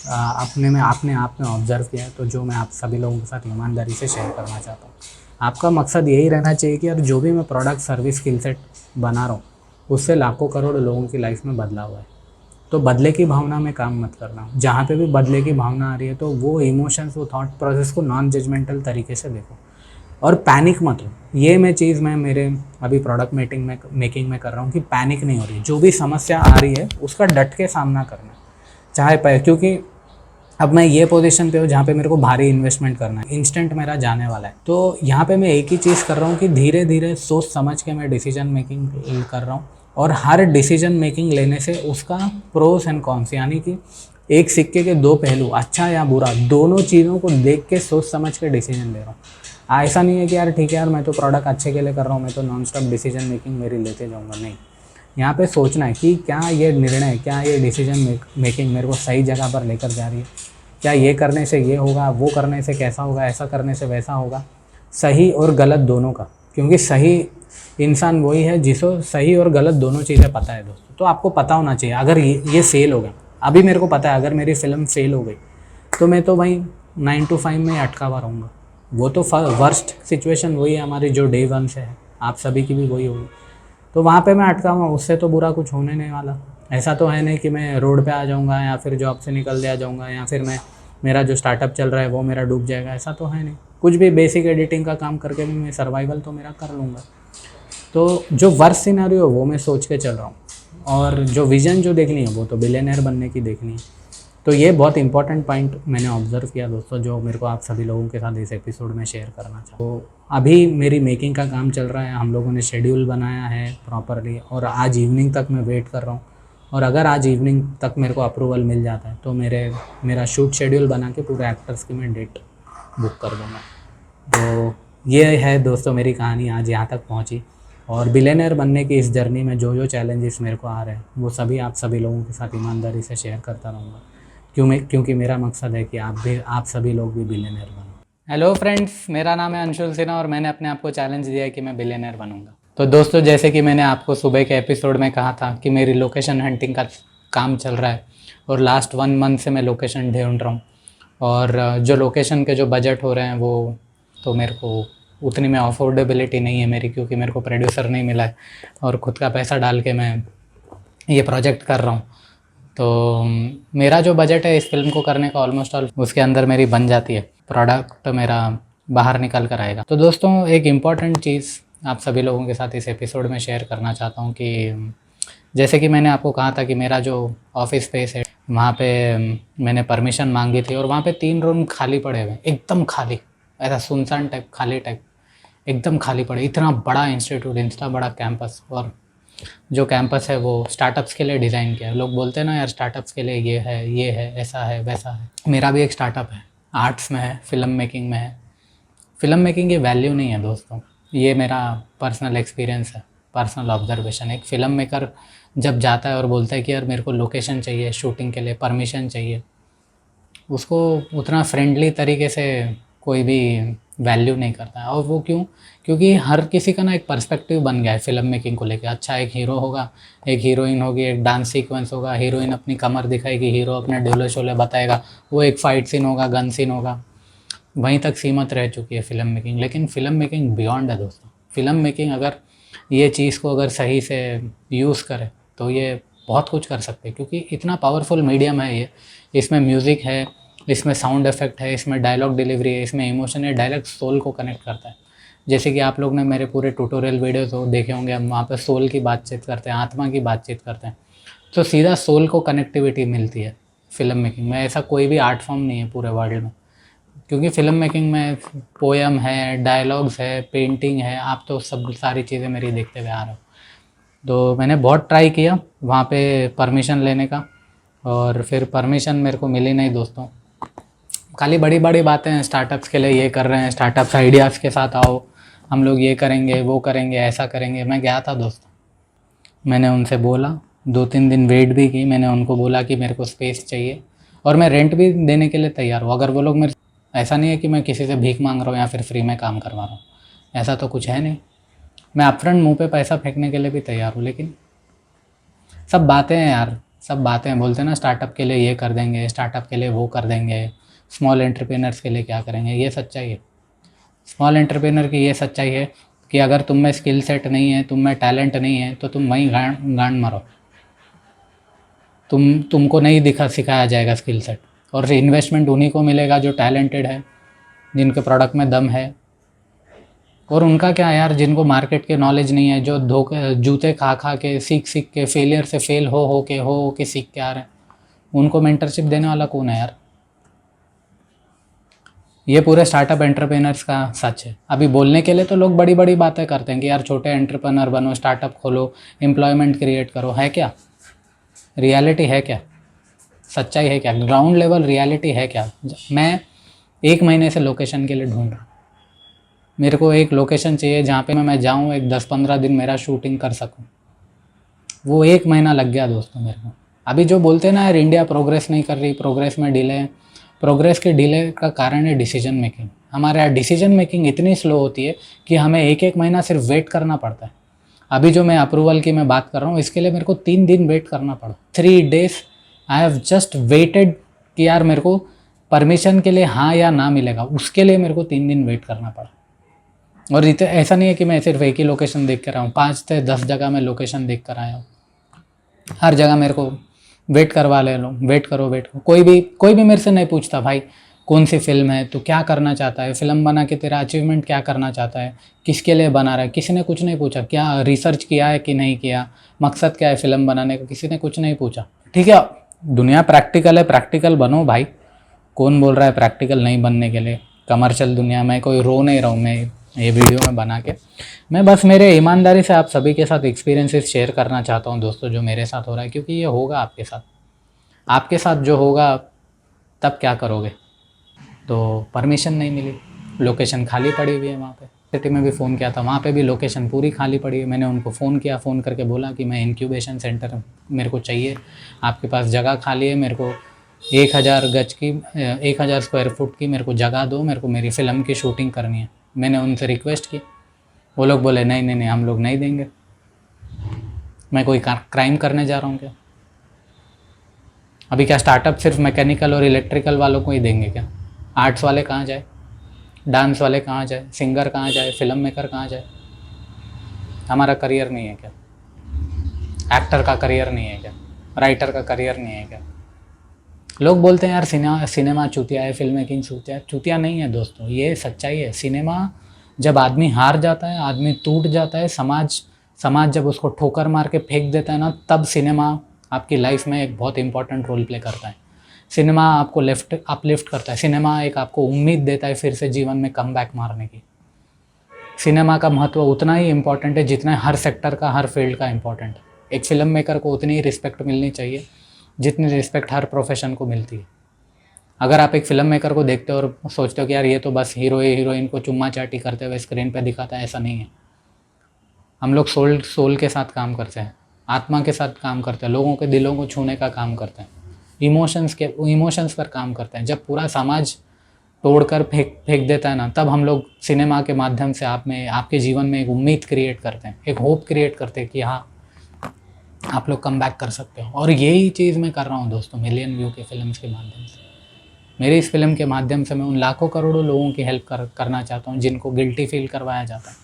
अपने आप में ऑब्जर्व किया है, तो जो मैं आप सभी लोगों के साथ ईमानदारी से शेयर करना चाहता हूँ। आपका मकसद यही रहना चाहिए कि यार जो भी मैं प्रोडक्ट सर्विस स्किल सेट बना रहा हूँ उससे लाखों करोड़ लोगों की लाइफ में बदलाव हुआ है। तो बदले की भावना में काम मत करना। जहाँ पे भी बदले की भावना आ रही है तो वो इमोशंस, वो थॉट प्रोसेस को नॉन जजमेंटल तरीके से देखो और पैनिक मत हो। ये चीज़ मैं मेरे अभी प्रोडक्ट मेकिंग में कर रहा हूँ कि पैनिक नहीं हो रही, जो भी समस्या आ रही है उसका डट के सामना करना, चाहे क्योंकि अब मैं ये पोजीशन पे हूँ जहाँ पे मेरे को भारी इन्वेस्टमेंट करना है, इंस्टेंट मेरा जाने वाला है। तो यहाँ पे मैं एक ही चीज़ कर रहा हूँ कि धीरे धीरे सोच समझ के मैं डिसीजन मेकिंग कर रहा हूँ, और हर डिसीजन मेकिंग लेने से उसका प्रोस एंड कॉन्स, यानी कि एक सिक्के के 2 पहलू, अच्छा या बुरा, दोनों चीज़ों को देख के सोच समझ के डिसीजन ले रहा हूँ। ऐसा नहीं है कि यार ठीक है यार मैं तो प्रोडक्ट अच्छे के लिए कर रहा हूँ, मैं तो नॉन स्टॉप डिसीजन मेकिंग मेरी लेते जाऊँगा, नहीं। यहाँ पे सोचना है कि क्या ये निर्णय, क्या ये डिसीजन मेकिंग मेरे को सही जगह पर लेकर जा रही है, क्या ये करने से ये होगा, वो करने से कैसा होगा, ऐसा करने से वैसा होगा, सही और गलत दोनों का। क्योंकि सही इंसान वही है जिसको सही और गलत दोनों चीज़ें पता है दोस्तों। तो आपको पता होना चाहिए, अगर ये फेल हो गया, अभी मेरे को पता है अगर मेरी फिल्म फेल हो गई तो मैं तो भाई 9 to 5 में अटका हुआ रहूँगा। वो तो वर्स्ट सिचुएशन वही है हमारी जो डे 1 से है, आप सभी की भी वही होगी। तो वहाँ पे मैं अटका हुआ, उससे तो बुरा कुछ होने नहीं वाला। ऐसा तो है नहीं कि मैं रोड पे आ जाऊँगा या फिर जॉब से निकल दिया जाऊँगा या फिर मेरा जो स्टार्टअप चल रहा है वो मेरा डूब जाएगा, ऐसा तो है नहीं। कुछ भी बेसिक एडिटिंग का काम करके भी मैं सर्वाइवल तो मेरा कर लूँगा। तो जो वर्स्ट सिनेरियो है वो मैं सोच के चल रहा हूँ, और जो विज़न जो देखनी है वो तो बिलियनर बनने की देखनी है। तो ये बहुत इंपॉर्टेंट पॉइंट मैंने ऑब्ज़र्व किया दोस्तों, जो मेरे को आप सभी लोगों के साथ इस एपिसोड में शेयर करना चाहूँ। तो अभी मेरी मेकिंग का काम चल रहा है, हम लोगों ने शेड्यूल बनाया है प्रॉपरली, और आज इवनिंग तक मैं वेट कर रहा हूँ। और अगर आज इवनिंग तक मेरे को अप्रूवल मिल जाता है तो मेरा शूट शेड्यूल बना के पूरे एक्टर्स की मैं डेट बुक कर दूँगा। तो ये है दोस्तों मेरी कहानी आज यहाँ तक पहुँची, और बिलियनर बनने की इस जर्नी में जो चैलेंजेस मेरे को आ रहे हैं वो सभी आप सभी लोगों के साथ ईमानदारी से शेयर करता रहूँगा, क्योंकि मेरा मकसद है कि आप सभी लोग भी बिलियनर बनो। हेलो फ्रेंड्स, मेरा नाम है अंशुल सिन्हा और मैंने अपने आप को चैलेंज दिया है कि मैं बिलियनर बनूंगा। तो दोस्तों, जैसे कि मैंने आपको सुबह के एपिसोड में कहा था कि मेरी लोकेशन हंटिंग का काम चल रहा है और लास्ट 1 मंथ से मैं लोकेशन ढूंढ रहा हूँ, और जो लोकेशन के जो बजट हो रहे हैं वो तो मेरे को उतनी में अफोर्डेबिलिटी नहीं है मेरी, क्योंकि मेरे को प्रोड्यूसर नहीं मिला है और ख़ुद का पैसा डाल के मैं ये प्रोजेक्ट कर रहा हूँ। तो मेरा जो बजट है इस फिल्म को करने का ऑलमोस्ट ऑल उसके अंदर मेरी बन जाती है, प्रोडक्ट मेरा बाहर निकल कर आएगा। तो दोस्तों, एक इम्पॉर्टेंट चीज़ आप सभी लोगों के साथ इस एपिसोड में शेयर करना चाहता हूँ कि जैसे कि मैंने आपको कहा था कि मेरा जो ऑफिस स्पेस है वहाँ पे मैंने परमिशन मांगी थी, और वहाँ पे 3 रूम खाली पड़े हुए, एकदम खाली, ऐसा सुनसान टाइप, खाली टाइप, एकदम खाली पड़े। इतना बड़ा इंस्टीट्यूट, इतना बड़ा कैंपस, और जो कैंपस है वो स्टार्टअप्स के लिए डिज़ाइन किया है। लोग बोलते हैं ना यार स्टार्टअप्स के लिए ये है, ऐसा है, वैसा है। मेरा भी एक स्टार्टअप है, आर्ट्स में है, फिल्म मेकिंग में है। फिल्म मेकिंग की वैल्यू नहीं है दोस्तों, ये मेरा पर्सनल एक्सपीरियंस है, पर्सनल ऑब्जर्वेशन। एक फ़िल्म मेकर जब जाता है और बोलता है कि यार मेरे को लोकेशन चाहिए, शूटिंग के लिए परमिशन चाहिए, उसको उतना फ्रेंडली तरीके से कोई भी वैल्यू नहीं करता है। और वो क्यों? क्योंकि हर किसी का ना एक पर्सपेक्टिव बन गया है फ़िल्म मेकिंग को लेके। अच्छा, एक हीरो होगा, एक हीरोइन होगी, एक डांस सीक्वेंस होगा, हीरोइन अपनी कमर दिखाएगी, हीरो अपने डोले शोले बताएगा, वो एक फ़ाइट सीन होगा, गन सीन होगा, वहीं तक सीमित रह चुकी है फ़िल्म मेकिंग। लेकिन फ़िल्म मेकिंग बियॉन्ड है दोस्तों। फ़िल्म मेकिंग अगर ये चीज़ को अगर सही से यूज़ करे तो ये बहुत कुछ कर सकते हैं, क्योंकि इतना पावरफुल मीडियम है ये। इसमें म्यूज़िक है, इसमें साउंड इफ़ेक्ट है, इसमें डायलॉग डिलीवरी है, इसमें इमोशन है, डायरेक्ट सोल को कनेक्ट करता है। जैसे कि आप लोग ने मेरे पूरे ट्यूटोरियल वीडियो तो देखे होंगे, हम वहाँ पे सोल की बातचीत करते हैं, आत्मा की बातचीत करते हैं, तो सीधा सोल को कनेक्टिविटी मिलती है फ़िल्म मेकिंग में। ऐसा कोई भी आर्ट फॉर्म नहीं है पूरे वर्ल्ड में, क्योंकि फ़िल्म मेकिंग में पोएम है, डायलॉग्स है, पेंटिंग है, आप तो सब सारी चीज़ें मेरी देखते हुए आ रहे हो। तो मैंने बहुत ट्राई किया वहाँ पे परमिशन लेने का, और फिर परमिशन मेरे को मिली नहीं दोस्तों। खाली बड़ी बड़ी बातें हैं, स्टार्टअप्स के लिए ये कर रहे हैं, स्टार्टअप्स आइडियाज़ के साथ आओ, हम लोग ये करेंगे, वो करेंगे, ऐसा करेंगे। मैं गया था दोस्तों, मैंने उनसे बोला, 2-3 दिन वेट भी की, मैंने उनको बोला कि मेरे को स्पेस चाहिए, और मैं रेंट भी देने के लिए तैयार हूँ। अगर वो लोग मेरे, ऐसा नहीं है कि मैं किसी से भीख मांग रहा हूँ या फिर फ्री में काम करवा रहा हूँ, ऐसा तो कुछ है नहीं। मैं अपफ्रंट मुँह पे पैसा फेंकने के लिए भी तैयार हूँ, लेकिन सब बातें हैं यार, सब बातें हैं। बोलते हैं ना स्टार्टअप के लिए ये कर देंगे, स्टार्टअप के लिए वो कर देंगे, स्मॉल एंटरप्रेन्योर्स के लिए क्या करेंगे। ये सच्चाई है, स्मॉल एंटरप्रेन्योर की ये सच्चाई है कि अगर तुम में स्किल सेट नहीं है, तुम में टैलेंट नहीं है, तो तुम वहीं गांड मारो। तुमको नहीं सिखाया जाएगा स्किल सेट, और इन्वेस्टमेंट उन्हीं को मिलेगा जो टैलेंटेड है, जिनके प्रोडक्ट में दम है। और उनका क्या है यार, जिनको मार्केट के नॉलेज नहीं है, जो जूते खा खा के, सीख के, फेलियर से फेल हो के सीख के आ रहे हैं, उनको मेंटरशिप देने वाला कौन है यार? ये पूरे स्टार्टअप एंटरप्रेनर्स का सच है। अभी बोलने के लिए तो लोग बड़ी बड़ी बातें करते हैं कि यार छोटे एंटरप्रेनर बनो, स्टार्टअप खोलो, एम्प्लॉयमेंट क्रिएट करो। है क्या रियलिटी? है क्या सच्चाई? है क्या ग्राउंड लेवल रियलिटी? है क्या? मैं 1 महीने से लोकेशन के लिए ढूंढ रहा हूँ। मेरे को एक लोकेशन चाहिए जहाँ पे मैं जाऊँ, एक 10-15 दिन मेरा शूटिंग कर सकूँ। वो 1 महीना लग गया दोस्तों मेरे को। अभी जो बोलते हैं ना यार इंडिया प्रोग्रेस नहीं कर रही, प्रोग्रेस में डिले है, प्रोग्रेस के डिले का कारण है डिसीजन मेकिंग। हमारे यहाँ डिसीजन मेकिंग इतनी स्लो होती है कि हमें 1-1 महीना सिर्फ वेट करना पड़ता है। अभी जो मैं अप्रूवल की मैं बात कर रहा हूँ, इसके लिए मेरे को 3 दिन वेट करना पड़ा। 3 days I have just weighted कि यार मेरे को परमिशन के लिए हाँ या ना मिलेगा, उसके लिए मेरे को 3 दिन वेट करना पड़ा। और ऐसा नहीं है कि मैं सिर्फ एक ही लोकेशन देख कर आया हूँ, 5 से 10 जगह मैं लोकेशन देख कर आया हूँ। हर जगह मेरे को वेट करवा ले लो, वेट करो। कोई भी मेरे से नहीं पूछता भाई कौन सी फिल्म है, तो क्या करना चाहता है, फिल्म बना के तेरा अचीवमेंट क्या करना चाहता है, किसके लिए बना रहा है, किसी ने कुछ नहीं पूछा। क्या रिसर्च किया है कि नहीं किया, मकसद क्या है फिल्म बनाने का, किसी ने कुछ नहीं पूछा। ठीक है, दुनिया प्रैक्टिकल है, प्रैक्टिकल बनो भाई। कौन बोल रहा है प्रैक्टिकल नहीं बनने के लिए? कमर्शियल दुनिया में कोई रो नहीं रहा हूँ मैं ये वीडियो में बना के। मैं बस मेरे ईमानदारी से आप सभी के साथ एक्सपीरियंसेस शेयर करना चाहता हूँ दोस्तों, जो मेरे साथ हो रहा है, क्योंकि ये होगा आपके साथ। आपके साथ जो होगा तब क्या करोगे? तो परमिशन नहीं मिली, लोकेशन खाली पड़ी हुई है वहाँ पे। सिटी में भी फ़ोन किया था, वहाँ पे भी लोकेशन पूरी खाली पड़ी है। मैंने उनको फ़ोन किया, फ़ोन करके बोला कि मैं इंक्यूबेशन सेंटर मेरे को चाहिए, आपके पास जगह खाली है, मेरे को 1000 गज की 1000 स्क्वायर फुट की मेरे को जगह दो, मेरे को मेरी फ़िल्म की शूटिंग करनी है। मैंने उनसे रिक्वेस्ट की, वो लोग बोले नहीं नहीं नहीं, हम लोग नहीं देंगे। मैं कोई क्राइम करने जा रहा हूँ क्या? अभी क्या स्टार्टअप सिर्फ मैकेनिकल और इलेक्ट्रिकल वालों को ही देंगे क्या? आर्ट्स वाले कहाँ जाए, डांस वाले कहाँ जाए, सिंगर कहाँ जाए, फिल्म मेकर कहाँ जाए? हमारा करियर नहीं है क्या? एक्टर का करियर नहीं है क्या? राइटर का करियर नहीं है क्या? लोग बोलते हैं यार सिनेमा चूतिया है, फिल्म मेकिंग चूतिया है। चूतिया नहीं है दोस्तों, ये सच्चाई है। सिनेमा जब आदमी हार जाता है, आदमी टूट जाता है, समाज जब उसको ठोकर मार के फेंक देता है ना, तब सिनेमा आपकी लाइफ में एक बहुत इंपॉर्टेंट रोल प्ले करता है। सिनेमा आपको अपलिफ्ट करता है। सिनेमा एक आपको उम्मीद देता है फिर से जीवन में कमबैक मारने की। सिनेमा का महत्व उतना ही इम्पॉर्टेंट है जितना हर सेक्टर का, हर फील्ड का इम्पॉर्टेंट है। एक फ़िल्म मेकर को उतनी ही रिस्पेक्ट मिलनी चाहिए जितनी रिस्पेक्ट हर प्रोफेशन को मिलती है। अगर आप एक फ़िल्म मेकर को देखते हो और सोचते हो कि यार ये तो बस हीरोइन को चुम्मा चाटी करते हुए स्क्रीन पे दिखाता है, ऐसा नहीं है। हम लोग सोल के साथ काम करते हैं, आत्मा के साथ काम करते हैं, लोगों के दिलों को छूने का काम करते हैं, इमोशंस पर काम करते हैं। जब पूरा समाज तोड़कर फेंक देता है ना, तब हम लोग सिनेमा के माध्यम से आपके जीवन में एक उम्मीद क्रिएट करते हैं, एक होप क्रिएट करते हैं कि हाँ आप लोग कम बैक कर सकते हो। और यही चीज़ मैं कर रहा हूँ दोस्तों, मिलियन व्यू के फिल्म के माध्यम से। मेरी इस फिल्म के माध्यम से मैं उन लाखों करोड़ों लोगों की हेल्प करना चाहता हूँ जिनको गिल्टी फील करवाया जाता है,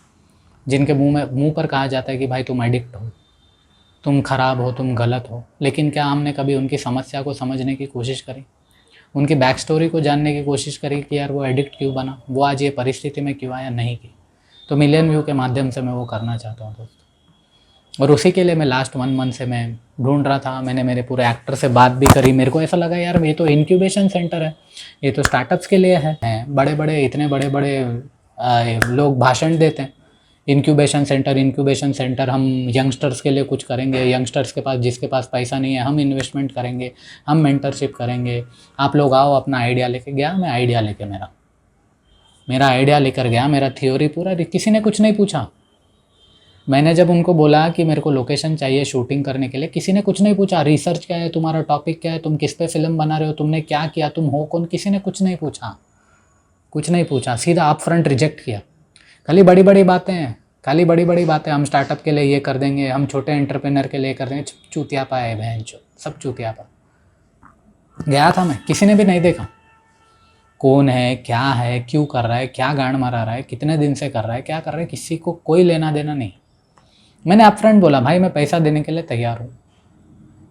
जिनके मुंह पर कहा जाता है कि भाई तुम एडिक्ट हो, तुम खराब हो, तुम गलत हो। लेकिन क्या हमने कभी उनकी समस्या को समझने की कोशिश करी, उनकी बैक स्टोरी को जानने की कोशिश करी कि यार वो एडिक्ट क्यों बना, वो आज ये परिस्थिति में क्यों आया? नहीं की। तो मिलियन व्यू के माध्यम से मैं वो करना चाहता हूँ दोस्तों। और उसी के लिए मैं लास्ट 1 मंथ से मैं ढूंढ रहा था। मैंने मेरे पूरे एक्टर से बात भी करी। मेरे को ऐसा लगा यार ये तो इंक्यूबेशन सेंटर है, ये तो स्टार्टअप्स के लिए है। बड़े बड़े इतने बड़े बड़े लोग भाषण देते हैं, इंक्यूबेशन सेंटर हम यंगस्टर्स के लिए कुछ करेंगे, यंगस्टर्स के पास जिसके पास पैसा नहीं है हम इन्वेस्टमेंट करेंगे, हम मेंटरशिप करेंगे, आप लोग आओ अपना आइडिया लेके। गया मैं आइडिया लेके, मेरा आइडिया लेकर गया, मेरा थ्योरी पूरा, किसी ने कुछ नहीं पूछा। मैंने जब उनको बोला कि मेरे को लोकेशन चाहिए शूटिंग करने के लिए, किसी ने कुछ नहीं पूछा। रिसर्च क्या है, तुम्हारा टॉपिक क्या है, तुम किस पे फिल्म बना रहे हो, तुमने क्या किया, तुम हो कौन, किसी ने कुछ नहीं पूछा। कुछ नहीं पूछा, सीधा अप फ्रंट रिजेक्ट किया। खाली बड़ी बड़ी बातें, हम स्टार्टअप के लिए ये कर देंगे, हम छोटे एंटरप्रेनर के लिए कर देंगे। चूतियापा है बहन चो, सब चूतियापा। गया था मैं, किसी ने भी नहीं देखा कौन है, क्या है, क्यों कर रहा है, क्या गांड मरा रहा है, कितने दिन से कर रहा है, क्या कर रहा है, किसी को कोई लेना देना नहीं। मैंने अपफ्रंट बोला भाई मैं पैसा देने के लिए तैयार हूँ,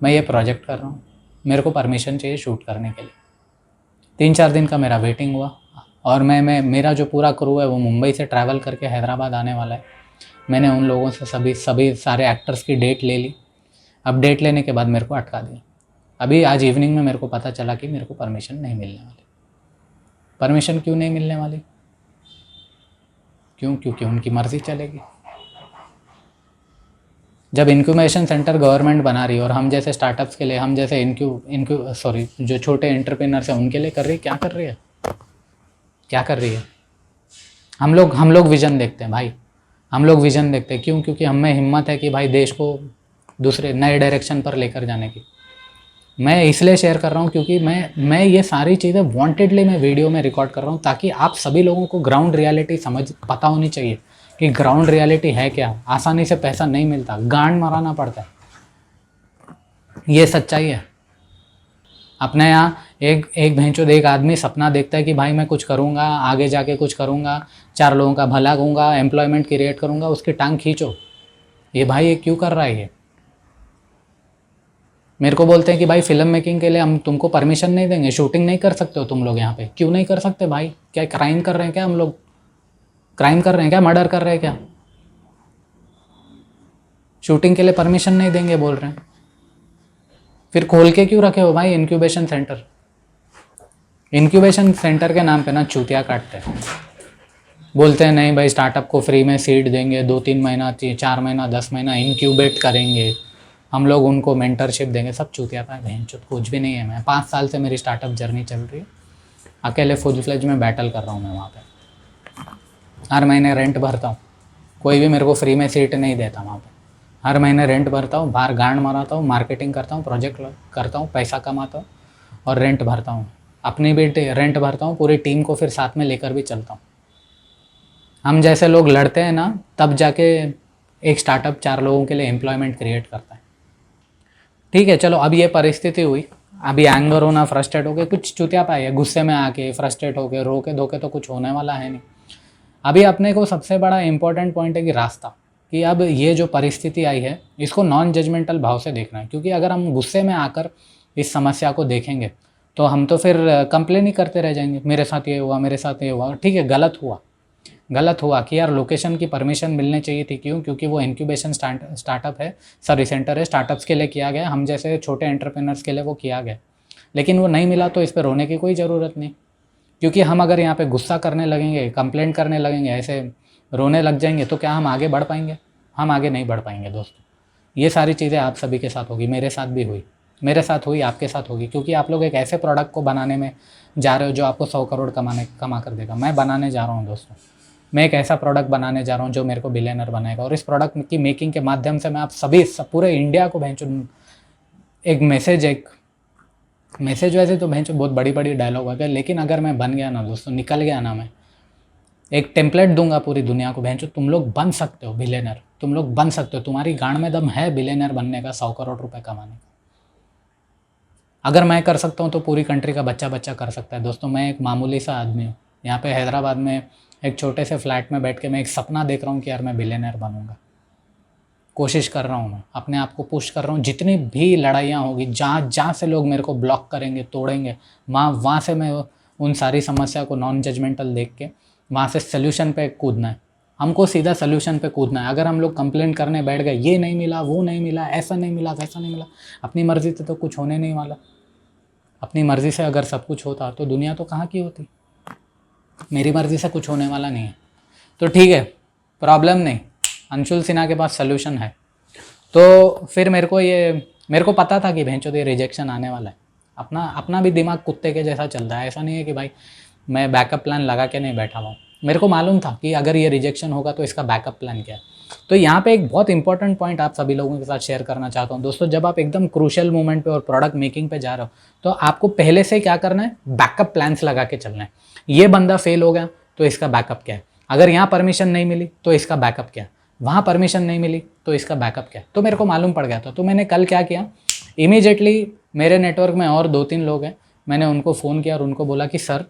मैं ये प्रोजेक्ट कर रहा हूँ, मेरे को परमिशन चाहिए शूट करने के लिए। 3-4 दिन का मेरा वेटिंग हुआ और मेरा जो पूरा क्रू है वो मुंबई से ट्रैवल करके हैदराबाद आने वाला है। मैंने उन लोगों से सभी सारे एक्टर्स की डेट ले ली। अब डेट लेने के बाद मेरे को अटका दिया। अभी आज इवनिंग में मेरे को पता चला कि मेरे को परमिशन नहीं मिलने वाली। परमिशन क्यों नहीं मिलने वाली? क्योंकि उनकी मर्ज़ी चलेगी। जब इंक्यूबेशन सेंटर गवर्नमेंट बना रही है और हम जैसे स्टार्टअप्स के लिए, हम जैसे जो छोटे एंटरप्रेन्योर्स हैं उनके लिए कर रही है, क्या कर रही है? क्या कर रही है? हम लोग विज़न देखते हैं भाई, हम लोग विज़न देखते हैं। क्यों? क्योंकि हम में हिम्मत है कि भाई देश को दूसरे नए डायरेक्शन पर लेकर जाने की। मैं इसलिए शेयर कर रहा हूँ क्योंकि मैं ये सारी चीज़ें वांटेडली मैं वीडियो में रिकॉर्ड कर रहा हूँ ताकि आप सभी लोगों को ग्राउंड रियलिटी पता होनी चाहिए कि ग्राउंड रियलिटी है क्या। आसानी से पैसा नहीं मिलता, गांड मराना पड़ता है, ये सच्चाई है। अपने यहाँ एक भैंचोद एक आदमी सपना देखता है कि भाई मैं कुछ करूँगा, आगे जाके कुछ करूँगा, 4 लोगों का भला करूँगा, एम्प्लॉयमेंट क्रिएट करूँगा, उसकी टांग खींचो। ये भाई ये क्यों कर रहा है? ये मेरे को बोलते हैं कि भाई फिल्म मेकिंग के लिए हम तुमको परमिशन नहीं देंगे, शूटिंग नहीं कर सकते हो तुम लोग यहाँ पे। क्यों नहीं कर सकते भाई? क्या क्राइम कर रहे हैं क्या हम लोग? क्राइम कर रहे हैं क्या? मर्डर कर रहे हैं क्या? शूटिंग के लिए परमिशन नहीं देंगे बोल रहे हैं। फिर खोल के क्यों रखे हो भाई इंक्यूबेशन सेंटर? इंक्यूबेशन सेंटर के नाम पे ना चूतिया काटते हैं, बोलते हैं नहीं भाई स्टार्टअप को फ्री में सीड देंगे, 2-3 महीना 4 महीना 10 महीना इंक्यूबेट करेंगे, हम लोग उनको मेंटरशिप देंगे। सब चूतिया का है, कुछ भी नहीं है। मैं 5 साल से मेरी स्टार्टअप जर्नी चल रही है, अकेले फुल फ्लेज में बैटल कर रहा हूँ मैं वहाँ पे। हर महीने रेंट भरता हूँ, कोई भी मेरे को फ्री में सीट नहीं देता वहाँ पे। हर महीने रेंट भरता हूँ, बाहर गांड मराता हूँ, मार्केटिंग करता हूँ, प्रोजेक्ट करता हूँ, पैसा कमाता हूँ और रेंट भरता हूँ। अपनी भी रेंट भरता हूँ, पूरी टीम को फिर साथ में लेकर भी चलता हूँ। हम जैसे लोग लड़ते हैं ना, तब जाके एक स्टार्टअप 4 लोगों के लिए एम्प्लॉयमेंट क्रिएट करता है। ठीक है चलो, अब ये परिस्थिति हुई, अभी एंगर होना, फ्रस्ट्रेट हो गए, कुछ चुतिया पाए, गुस्से में आके फ्रस्ट्रेट हो गए, रो के धोके तो कुछ होने वाला है नहीं। अभी अपने को सबसे बड़ा इंपॉर्टेंट पॉइंट है कि रास्ता, कि अब ये जो परिस्थिति आई है इसको नॉन जजमेंटल भाव से देखना है। क्योंकि अगर हम गुस्से में आकर इस समस्या को देखेंगे तो हम तो फिर कंप्लेन ही करते रह जाएंगे, मेरे साथ ये हुआ, मेरे साथ ये हुआ। ठीक है, गलत हुआ कि यार लोकेशन की परमिशन मिलनी चाहिए थी। क्यों? क्योंकि वो इंक्यूबेशन स्टार्टअप है, सॉरी सेंटर है, स्टार्टअप्स के लिए किया गया, हम जैसे छोटे एंटरप्रेनर्स के लिए वो किया गया। लेकिन वो नहीं मिला तो इस पर रोने की कोई ज़रूरत नहीं। क्योंकि हम अगर यहाँ पे गुस्सा करने लगेंगे, कंप्लेंट करने लगेंगे, ऐसे रोने लग जाएंगे तो क्या हम आगे बढ़ पाएंगे? हम आगे नहीं बढ़ पाएंगे दोस्तों। ये सारी चीज़ें आप सभी के साथ होगी, मेरे साथ भी हुई, मेरे साथ हुई, आपके साथ होगी। क्योंकि आप लोग एक ऐसे प्रोडक्ट को बनाने में जा रहे हो जो आपको 100 करोड़ कमा कर देगा। मैं बनाने जा रहा हूँ दोस्तों, मैं एक ऐसा प्रोडक्ट बनाने जा रहा हूँ जो मेरे को बिलियनर बनाएगा। और इस प्रोडक्ट की मेकिंग के माध्यम से मैं आप सभी पूरे इंडिया को एक मैसेज वैसे तो बहुत बड़ी बड़ी डायलॉग है, लेकिन अगर मैं बन गया ना दोस्तों, निकल गया ना, मैं एक टेम्पलेट दूंगा पूरी दुनिया को, तुम लोग बन सकते हो बिलियनर, तुम लोग बन सकते हो, तुम्हारी गांड में दम है बिलियनर बनने का, 100 करोड़ रुपए कमाने का। अगर मैं कर सकता हूँ तो पूरी कंट्री का बच्चा कर सकता है दोस्तों। मैं एक मामूली सा आदमी हूँ, यहाँ पे हैदराबाद में एक छोटे से फ्लैट में बैठ के मैं एक सपना देख रहा हूँ कि यार मैं बिलियनर बनूंगा। कोशिश कर रहा हूँ, मैं अपने आप को पुश कर रहा हूँ। जितनी भी लड़ाइयाँ होगी, जहाँ से लोग मेरे को ब्लॉक करेंगे, तोड़ेंगे, वहाँ से मैं उन सारी समस्या को नॉन जजमेंटल देख के वहाँ से सोल्यूशन पे कूदना है। हमको सीधा सोल्यूशन पे कूदना है। अगर हम लोग कंप्लेंट करने बैठ गए, ये नहीं मिला, वो नहीं मिला, ऐसा नहीं मिला, वैसा नहीं मिला, अपनी मर्ज़ी से तो कुछ होने नहीं वाला। अपनी मर्ज़ी से अगर सब कुछ होता तो दुनिया तो कहाँ की होती। मेरी मर्ज़ी से कुछ होने वाला नहीं है। तो ठीक है, प्रॉब्लम नहीं, अंशुल सिन्हा के पास सल्यूशन है। तो फिर मेरे को पता था कि भैंचोद ये रिजेक्शन आने वाला है। अपना भी दिमाग कुत्ते के जैसा चल रहा है। ऐसा नहीं है कि भाई मैं बैकअप प्लान लगा के नहीं बैठा हुआ हूँ। मेरे को मालूम था कि अगर ये रिजेक्शन होगा तो इसका बैकअप प्लान क्या है। तो यहाँ पे एक बहुत इंपॉर्टेंट पॉइंट आप सभी लोगों के साथ शेयर करना चाहता हूँ दोस्तों। जब आप एकदम क्रूशियल मोमेंट पे और प्रोडक्ट मेकिंग पे जा रहे हो तो आपको पहले से क्या करना है, बैकअप प्लान्स लगा के चलना है। ये बंदा फेल हो गया तो इसका बैकअप क्या है, अगर यहाँ परमिशन नहीं मिली तो इसका बैकअप क्या है, वहाँ परमिशन नहीं मिली तो इसका बैकअप क्या है। तो मेरे को मालूम पड़ गया था। तो मैंने कल क्या किया, इमीडिएटली मेरे नेटवर्क में और 2-3 लोग हैं, मैंने उनको फ़ोन किया और उनको बोला कि सर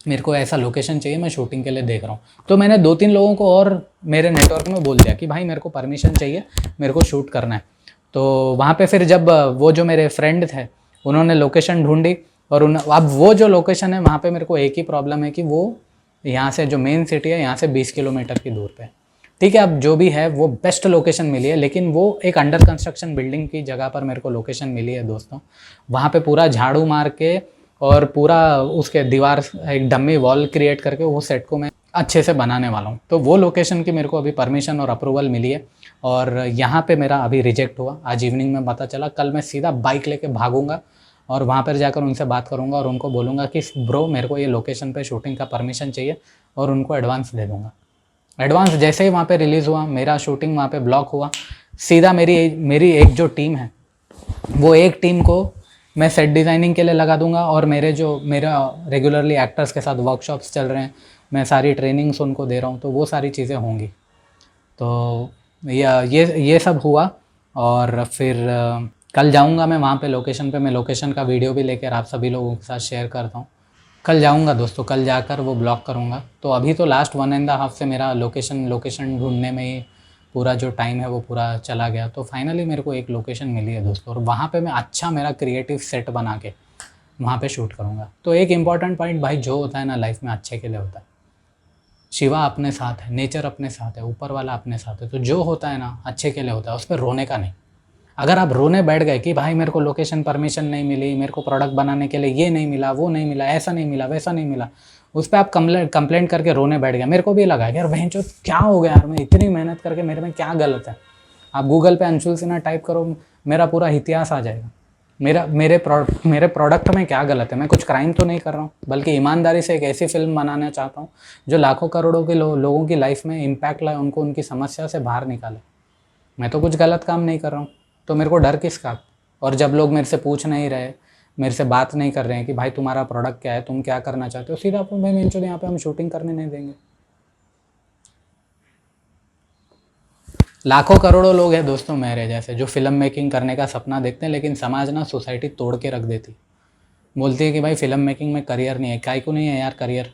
मेरे को ऐसा लोकेशन चाहिए, मैं शूटिंग के लिए देख रहा हूँ। तो मैंने 2-3 लोगों को और मेरे नेटवर्क में बोल दिया कि भाई मेरे को परमिशन चाहिए, मेरे को शूट करना है। तो वहाँ पे फिर जब वो जो मेरे फ्रेंड थे उन्होंने लोकेशन ढूंढी और अब वो जो लोकेशन है वहाँ पे मेरे को एक ही प्रॉब्लम है कि वो यहाँ से जो मेन सिटी है यहाँ से 20 किलोमीटर की दूर पे। ठीक है, अब जो भी है वो बेस्ट लोकेशन मिली है, लेकिन वो एक अंडर कंस्ट्रक्शन बिल्डिंग की जगह पर मेरे को लोकेशन मिली है दोस्तों। वहाँ पे पूरा झाड़ू मार के और पूरा उसके दीवार एक डम्मी वॉल क्रिएट करके वो सेट को मैं अच्छे से बनाने वाला हूँ। तो वो लोकेशन की मेरे को अभी परमिशन और अप्रूवल मिली है और यहाँ पे मेरा अभी रिजेक्ट हुआ, आज इवनिंग में पता चला। कल मैं सीधा बाइक लेके भागूंगा और वहाँ पर जाकर उनसे बात करूँगा और उनको बोलूँगा कि ब्रो मेरे को ये लोकेशन पे शूटिंग का परमिशन चाहिए और उनको एडवांस दे दूँगा। एडवांस जैसे ही वहाँ पे रिलीज़ हुआ, मेरा शूटिंग वहाँ पे ब्लॉक हुआ, सीधा मेरी एक जो टीम है वो एक टीम को मैं सेट डिज़ाइनिंग के लिए लगा दूंगा और मेरा रेगुलरली एक्टर्स के साथ वर्कशॉप्स चल रहे हैं, मैं सारी ट्रेनिंग्स उनको दे रहा हूँ, तो वो सारी चीज़ें होंगी। तो ये सब हुआ और फिर कल जाऊँगा मैं वहाँ पे लोकेशन पे, मैं लोकेशन का वीडियो भी लेकर आप सभी लोगों के साथ शेयर करता हूँ। कल जाऊँगा दोस्तों, कल जाकर वो ब्लॉक करूँगा। तो अभी तो लास्ट 1.5 से मेरा लोकेशन ढूंढने में ही पूरा जो टाइम है वो पूरा चला गया। तो फाइनली मेरे को एक लोकेशन मिली है दोस्तों और वहाँ पे मैं अच्छा मेरा क्रिएटिव सेट बना के वहाँ पे शूट करूँगा। तो एक इम्पॉर्टेंट पॉइंट भाई, जो होता है ना लाइफ में अच्छे के लिए होता है। शिवा अपने साथ है, नेचर अपने साथ है, ऊपर वाला अपने साथ है, तो जो होता है ना अच्छे के लिए होता है, उस पर रोने का नहीं। अगर आप रोने बैठ गए कि भाई मेरे को लोकेशन परमिशन नहीं मिली, मेरे को प्रोडक्ट बनाने के लिए ये नहीं मिला, वो नहीं मिला, ऐसा नहीं मिला, वैसा नहीं मिला, उस पर आप कंप्लेंट करके रोने बैठ गए। मेरे को भी लगा यार बहनचोद क्या हो गया यार, मैं इतनी मेहनत करके मेरे में क्या गलत है। आप गूगल पे अंशुल सिन्हा टाइप करो, मेरा पूरा इतिहास आ जाएगा। मेरे प्रोडक्ट में क्या गलत है। मैं कुछ क्राइम तो नहीं कर रहा हूँ, बल्कि ईमानदारी से एक ऐसी फिल्म बनाना चाहता हूँ जो लाखों करोड़ों के लोगों की लाइफ में इम्पैक्ट लाए, उनको उनकी समस्या से बाहर निकाले। मैं तो कुछ गलत काम नहीं कर रहा हूँ, तो मेरे को डर किसका। और जब लोग मेरे से पूछ नहीं रहे, मेरे से बात नहीं कर रहे हैं कि भाई तुम्हारा प्रोडक्ट क्या है, तुम क्या करना चाहते हो, सीधा भाई मेंचो यहाँ पे हम शूटिंग करने नहीं देंगे। लाखों करोड़ों लोग हैं दोस्तों मेरे जैसे जो फिल्म मेकिंग करने का सपना देखते हैं, लेकिन समाज ना सोसाइटी तोड़ के रख देती। बोलती है कि भाई फिल्म मेकिंग में करियर नहीं है। काहे को नहीं है यार करियर।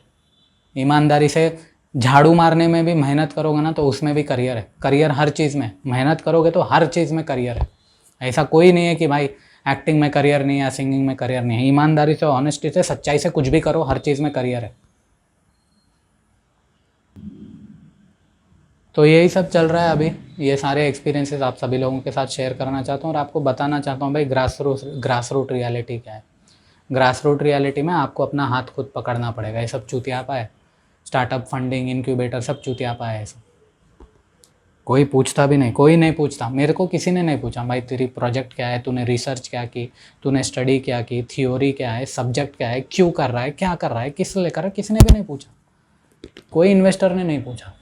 ईमानदारी से झाड़ू मारने में भी मेहनत करोगे ना तो उसमें भी करियर है। करियर हर चीज़ में मेहनत करोगे तो हर चीज़ में करियर है। ऐसा कोई नहीं है कि भाई एक्टिंग में करियर नहीं है या सिंगिंग में करियर नहीं है। ईमानदारी से, ऑनेस्टी से, सच्चाई से कुछ भी करो, हर चीज़ में करियर है। तो यही सब चल रहा है अभी। ये सारे एक्सपीरियंसेस आप सभी लोगों के साथ शेयर करना चाहता हूँ और आपको बताना चाहता हूँ भाई ग्रास रूट रियलिटी क्या है। ग्रास रूट रियलिटी में आपको अपना हाथ खुद पकड़ना पड़ेगा। ये सब चूतियापा है। स्टार्टअप फंडिंग, इनक्यूबेटर, सब चूतियापा है। सब कोई पूछता भी नहीं, कोई नहीं पूछता। मेरे को किसी ने नहीं पूछा भाई तेरी प्रोजेक्ट क्या है, तूने रिसर्च क्या की, तूने स्टडी क्या की, थ्योरी क्या है, सब्जेक्ट क्या है, क्यों कर रहा है, क्या कर रहा है, किस लिए कर रहा है, किसी ने भी नहीं पूछा। कोई इन्वेस्टर ने नहीं पूछा।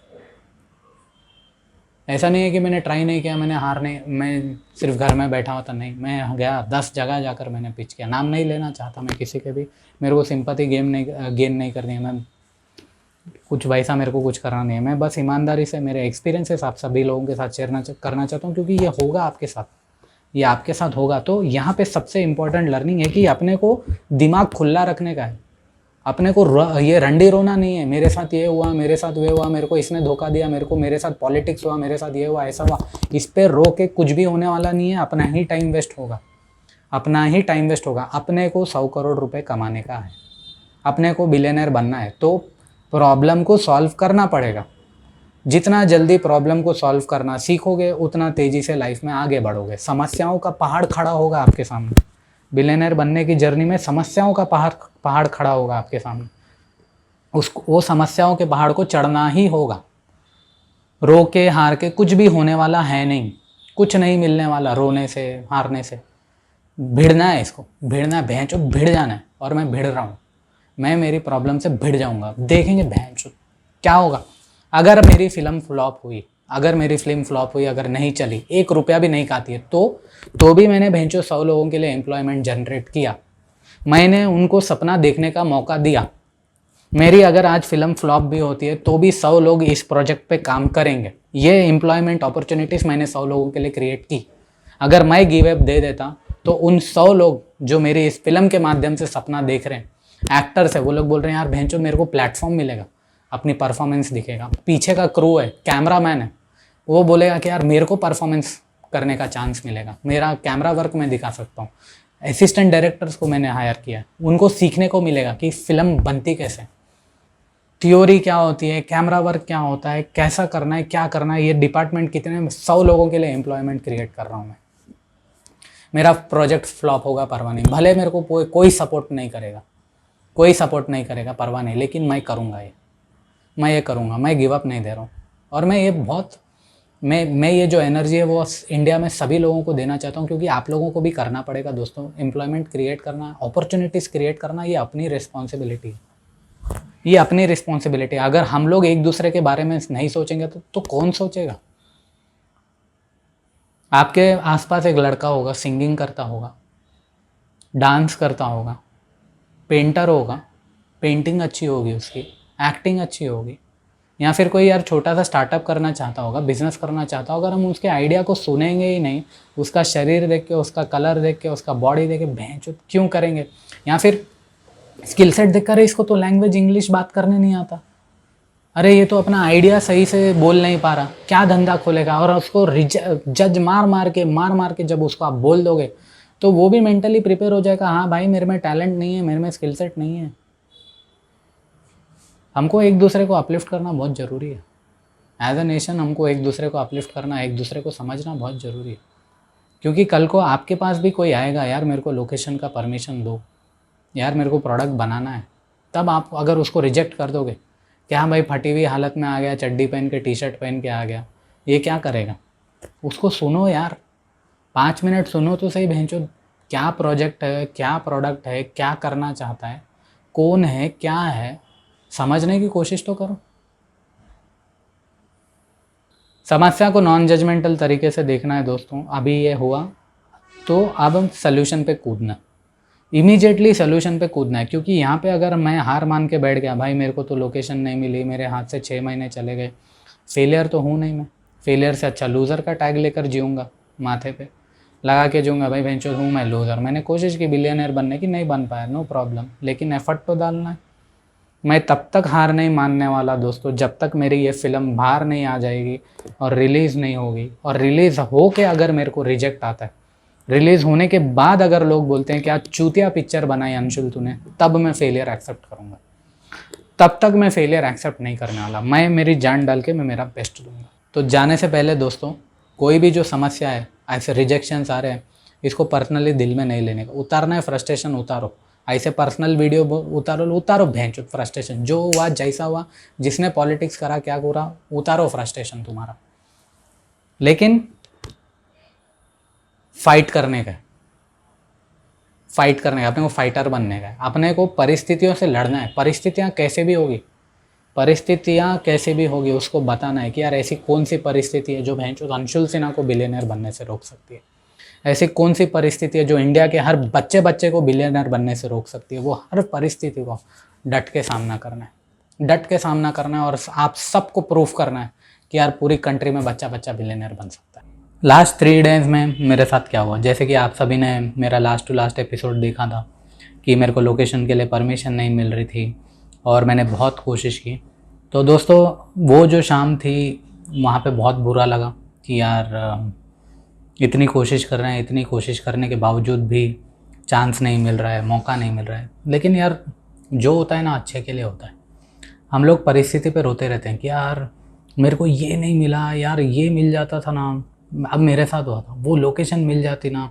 ऐसा नहीं है कि मैंने ट्राई नहीं किया, मैंने हार नहीं, मैं सिर्फ घर में बैठा होता, नहीं। मैं गया 10 जगह जाकर मैंने पिच किया। नाम नहीं लेना चाहता मैं किसी के भी। मेरे को सिंपैथी गेन नहीं करनी है। मैं कुछ वैसा मेरे को कुछ करना नहीं है। मैं बस ईमानदारी से मेरे एक्सपीरियंसेस आप सभी लोगों के साथ शेयर करना चाहता हूँ, क्योंकि ये होगा आपके साथ, ये आपके साथ होगा। तो यहाँ पे सबसे इम्पोर्टेंट लर्निंग है कि अपने को दिमाग खुला रखने का है। अपने को ये रंडी रोना नहीं है, मेरे साथ ये हुआ, मेरे साथ वे हुआ, मेरे को इसने धोखा दिया, मेरे साथ पॉलिटिक्स हुआ, मेरे साथ ये हुआ, ऐसा हुआ। इस पर रो के कुछ भी होने वाला नहीं है। अपना ही टाइम वेस्ट होगा, अपना ही टाइम वेस्ट होगा। अपने को 100 करोड़ रुपए कमाने का है, अपने को बिलियनर बनना है, तो प्रॉब्लम को सॉल्व करना पड़ेगा। जितना जल्दी प्रॉब्लम को सॉल्व करना सीखोगे उतना तेज़ी से लाइफ में आगे बढ़ोगे। समस्याओं का पहाड़ खड़ा होगा आपके सामने। बिलियनर बनने की जर्नी में समस्याओं का पहाड़ खड़ा होगा आपके सामने। वो समस्याओं के पहाड़ को चढ़ना ही होगा। रो के हार के कुछ भी होने वाला है नहीं, कुछ नहीं मिलने वाला रोने से, हारने से। भिड़ना है, इसको भिड़ना है, भैंचो भिड़ जाना है। और मैं भिड़ रहा हूँ, मैं मेरी प्रॉब्लम से भिड़ जाऊँगा। देखेंगे भैंचो क्या होगा। अगर मेरी फिल्म फ्लॉप हुई, अगर नहीं चली, 1 रुपया भी नहीं खाती है, तो भी मैंने भैंचो 100 लोगों के लिए एम्प्लॉयमेंट जनरेट किया। मैंने उनको सपना देखने का मौका दिया। मेरी अगर आज फिल्म फ्लॉप भी होती है तो भी 100 लोग इस प्रोजेक्ट पे काम करेंगे। ये एम्प्लॉयमेंट अपॉर्चुनिटीज़ मैंने 100 लोगों के लिए क्रिएट की। अगर मैं गिव अप दे देता तो उन 100 लोग जो मेरी इस फिल्म के माध्यम से सपना देख रहे हैं, एक्टर्स है, वो लोग बोल रहे हैं यार भैंचो मेरे को प्लेटफॉर्म मिलेगा, अपनी परफॉर्मेंस दिखेगा। पीछे का क्रू है, कैमरा मैन है, वो बोलेगा कि यार मेरे को परफॉर्मेंस करने का चांस मिलेगा, मेरा कैमरा वर्क मैं दिखा सकता हूँ। असिस्टेंट डायरेक्टर्स को मैंने हायर किया, उनको सीखने को मिलेगा कि फिल्म बनती कैसे, थ्योरी क्या होती है, कैमरा वर्क क्या होता है, कैसा करना है, क्या करना है, ये डिपार्टमेंट कितने। 100 लोगों के लिए एम्प्लॉयमेंट क्रिएट कर रहा हूँ मैं। मेरा प्रोजेक्ट फ्लॉप होगा परवाह नहीं, भले मेरे को कोई सपोर्ट नहीं करेगा, परवाह नहीं, लेकिन मैं करूँगा मैं ये करूँगा। मैं गिव अप नहीं दे रहा हूँ। और मैं ये बहुत मैं ये जो एनर्जी है वो इंडिया में सभी लोगों को देना चाहता हूँ, क्योंकि आप लोगों को भी करना पड़ेगा दोस्तों। एम्प्लॉयमेंट क्रिएट करना, अपॉर्चुनिटीज़ क्रिएट करना, ये अपनी रिस्पॉन्सिबिलिटी है। ये अपनी रिस्पॉन्सिबिलिटी है। अगर हम लोग एक दूसरे के बारे में नहीं सोचेंगे तो कौन सोचेगा। आपके आसपास एक लड़का होगा, सिंगिंग करता होगा, डांस करता होगा, पेंटर होगा, पेंटिंग अच्छी होगी उसकी, एक्टिंग अच्छी होगी, या फिर कोई यार छोटा सा स्टार्टअप करना चाहता होगा, बिजनेस करना चाहता होगा। अगर हम उसके आइडिया को सुनेंगे ही नहीं, उसका शरीर देख के, उसका कलर देख के, उसका बॉडी देख के भैंचोद क्यों करेंगे। या फिर स्किल सेट देख कर इसको तो लैंग्वेज इंग्लिश बात करने नहीं आता, अरे ये तो अपना आइडिया सही से बोल नहीं पा रहा, क्या धंधा खोलेगा। और उसको जज मार मार के जब उसको आप बोल दोगे तो वो भी मेंटली प्रिपेयर हो जाएगा, हाँ भाई मेरे में टैलेंट नहीं है, मेरे में स्किल सेट नहीं है। हमको एक दूसरे को अपलिफ्ट करना बहुत ज़रूरी है। एज अ नेशन हमको एक दूसरे को अपलिफ्ट करना, एक दूसरे को समझना बहुत ज़रूरी है। क्योंकि कल को आपके पास भी कोई आएगा, यार मेरे को लोकेशन का परमिशन दो, यार मेरे को प्रोडक्ट बनाना है, तब आप अगर उसको रिजेक्ट कर दोगे कि हाँ भाई फटी हुई हालत में आ गया, चड्डी पहन के टी शर्ट पहन के आ गया, ये क्या करेगा? उसको सुनो यार, 5 मिनट सुनो तो सही भैंचो, क्या प्रोजेक्ट है, क्या प्रोडक्ट है, क्या करना चाहता है, कौन है, क्या है, समझने की कोशिश तो करो। समस्या को नॉन जजमेंटल तरीके से देखना है दोस्तों। अभी ये हुआ तो अब हम सोल्यूशन पे कूदना, इमीडिएटली सोल्यूशन पे कूदना है। क्योंकि यहाँ पे अगर मैं हार मान के बैठ गया, भाई मेरे को तो लोकेशन नहीं मिली, मेरे हाथ से 6 महीने चले गए, फेलियर तो हूँ नहीं मैं। फेलियर से अच्छा लूज़र का टैग लेकर जीऊँगा, माथे पे लगा के जीऊँगा, भाई भैंचो हूँ मैं लूज़र, मैंने कोशिश की बिलियनर बनने की, नहीं बन पाया, नो प्रॉब्लम, लेकिन एफर्ट तो डालना है। मैं तब तक हार नहीं मानने वाला दोस्तों जब तक मेरी ये फ़िल्म बाहर नहीं आ जाएगी और रिलीज़ नहीं होगी। और रिलीज़ हो के अगर मेरे को रिजेक्ट आता है, रिलीज़ होने के बाद अगर लोग बोलते हैं कि आज चूतिया पिक्चर बनाई अंशुल तूने, तब मैं फेलियर एक्सेप्ट करूँगा। तब तक मैं फेलियर एक्सेप्ट नहीं करने वाला, मैं मेरी जान डाल के मैं मेरा बेस्ट दूंगा। तो जाने से पहले दोस्तों, कोई भी जो समस्या है, ऐसे रिजेक्शंस आ रहे हैं, इसको पर्सनली दिल में नहीं लेने का। उतारना है फ्रस्ट्रेशन उतारो, ऐसे पर्सनल वीडियो उतारो भैंचो फ्रस्ट्रेशन, जो हुआ जैसा हुआ, जिसने पॉलिटिक्स करा क्या करा, उतारो फ्रस्ट्रेशन तुम्हारा, लेकिन फाइट करने का, फाइट करने का, अपने को फाइटर बनने का है, अपने को परिस्थितियों से लड़ना है। परिस्थितियाँ कैसे भी होगी, परिस्थितियाँ कैसे भी होगी उसको बताना है कि यार ऐसी कौन सी परिस्थिति है जो भैंचो अंशुल सिन्हा को बिलियनर बनने से रोक सकती है, ऐसी कौन सी परिस्थिति है जो इंडिया के हर बच्चे को बिलियनर बनने से रोक सकती है। वो हर परिस्थिति को डट के सामना करना है, डट के सामना करना है, और आप सबको प्रूफ करना है कि यार पूरी कंट्री में बच्चा बिलियनर बन सकता है। लास्ट 3 डेज़ में मेरे साथ क्या हुआ, जैसे कि आप सभी ने मेरा लास्ट टू लास्ट एपिसोड देखा था कि मेरे को लोकेशन के लिए परमिशन नहीं मिल रही थी और मैंने बहुत कोशिश की। तो दोस्तों वो जो शाम थी वहाँ पे बहुत बुरा लगा कि यार इतनी कोशिश कर रहे हैं, इतनी कोशिश करने के बावजूद भी चांस नहीं मिल रहा है, मौका नहीं मिल रहा है। लेकिन यार जो होता है ना अच्छे के लिए होता है। हम लोग परिस्थिति पे रोते रहते हैं कि यार मेरे को ये नहीं मिला, यार ये मिल जाता था ना, अब मेरे साथ हुआ था, वो लोकेशन मिल जाती ना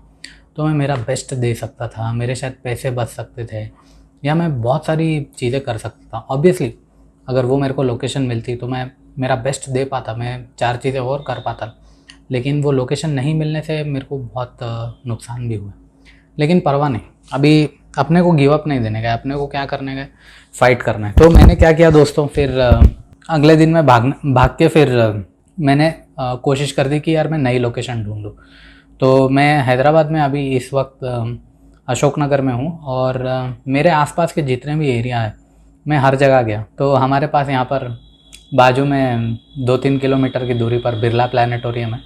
तो मैं मेरा बेस्ट दे सकता था, मेरे शायद पैसे बच सकते थे, या मैं बहुत सारी चीज़ें कर सकता था। ऑब्वियसली अगर वो मेरे को लोकेशन मिलती तो मैं मेरा बेस्ट दे पाता, मैं 4 चीज़ें और कर पाता। लेकिन वो लोकेशन नहीं मिलने से मेरे को बहुत नुकसान भी हुआ। लेकिन परवाह नहीं, अभी अपने को गिव अप नहीं देने का, अपने को क्या करने का, फाइट करना है। तो मैंने क्या किया दोस्तों, फिर अगले दिन मैं भाग के फिर मैंने कोशिश कर दी कि यार मैं नई लोकेशन ढूंढूं। तो मैं हैदराबाद में अभी इस वक्त अशोकनगर में हूँ, और मेरे आसपास के जितने भी एरिया है मैं हर जगह गया। तो हमारे पास यहाँ पर बाजू में 2-3 किलोमीटर की दूरी पर बिरला प्लानिटोरियम है।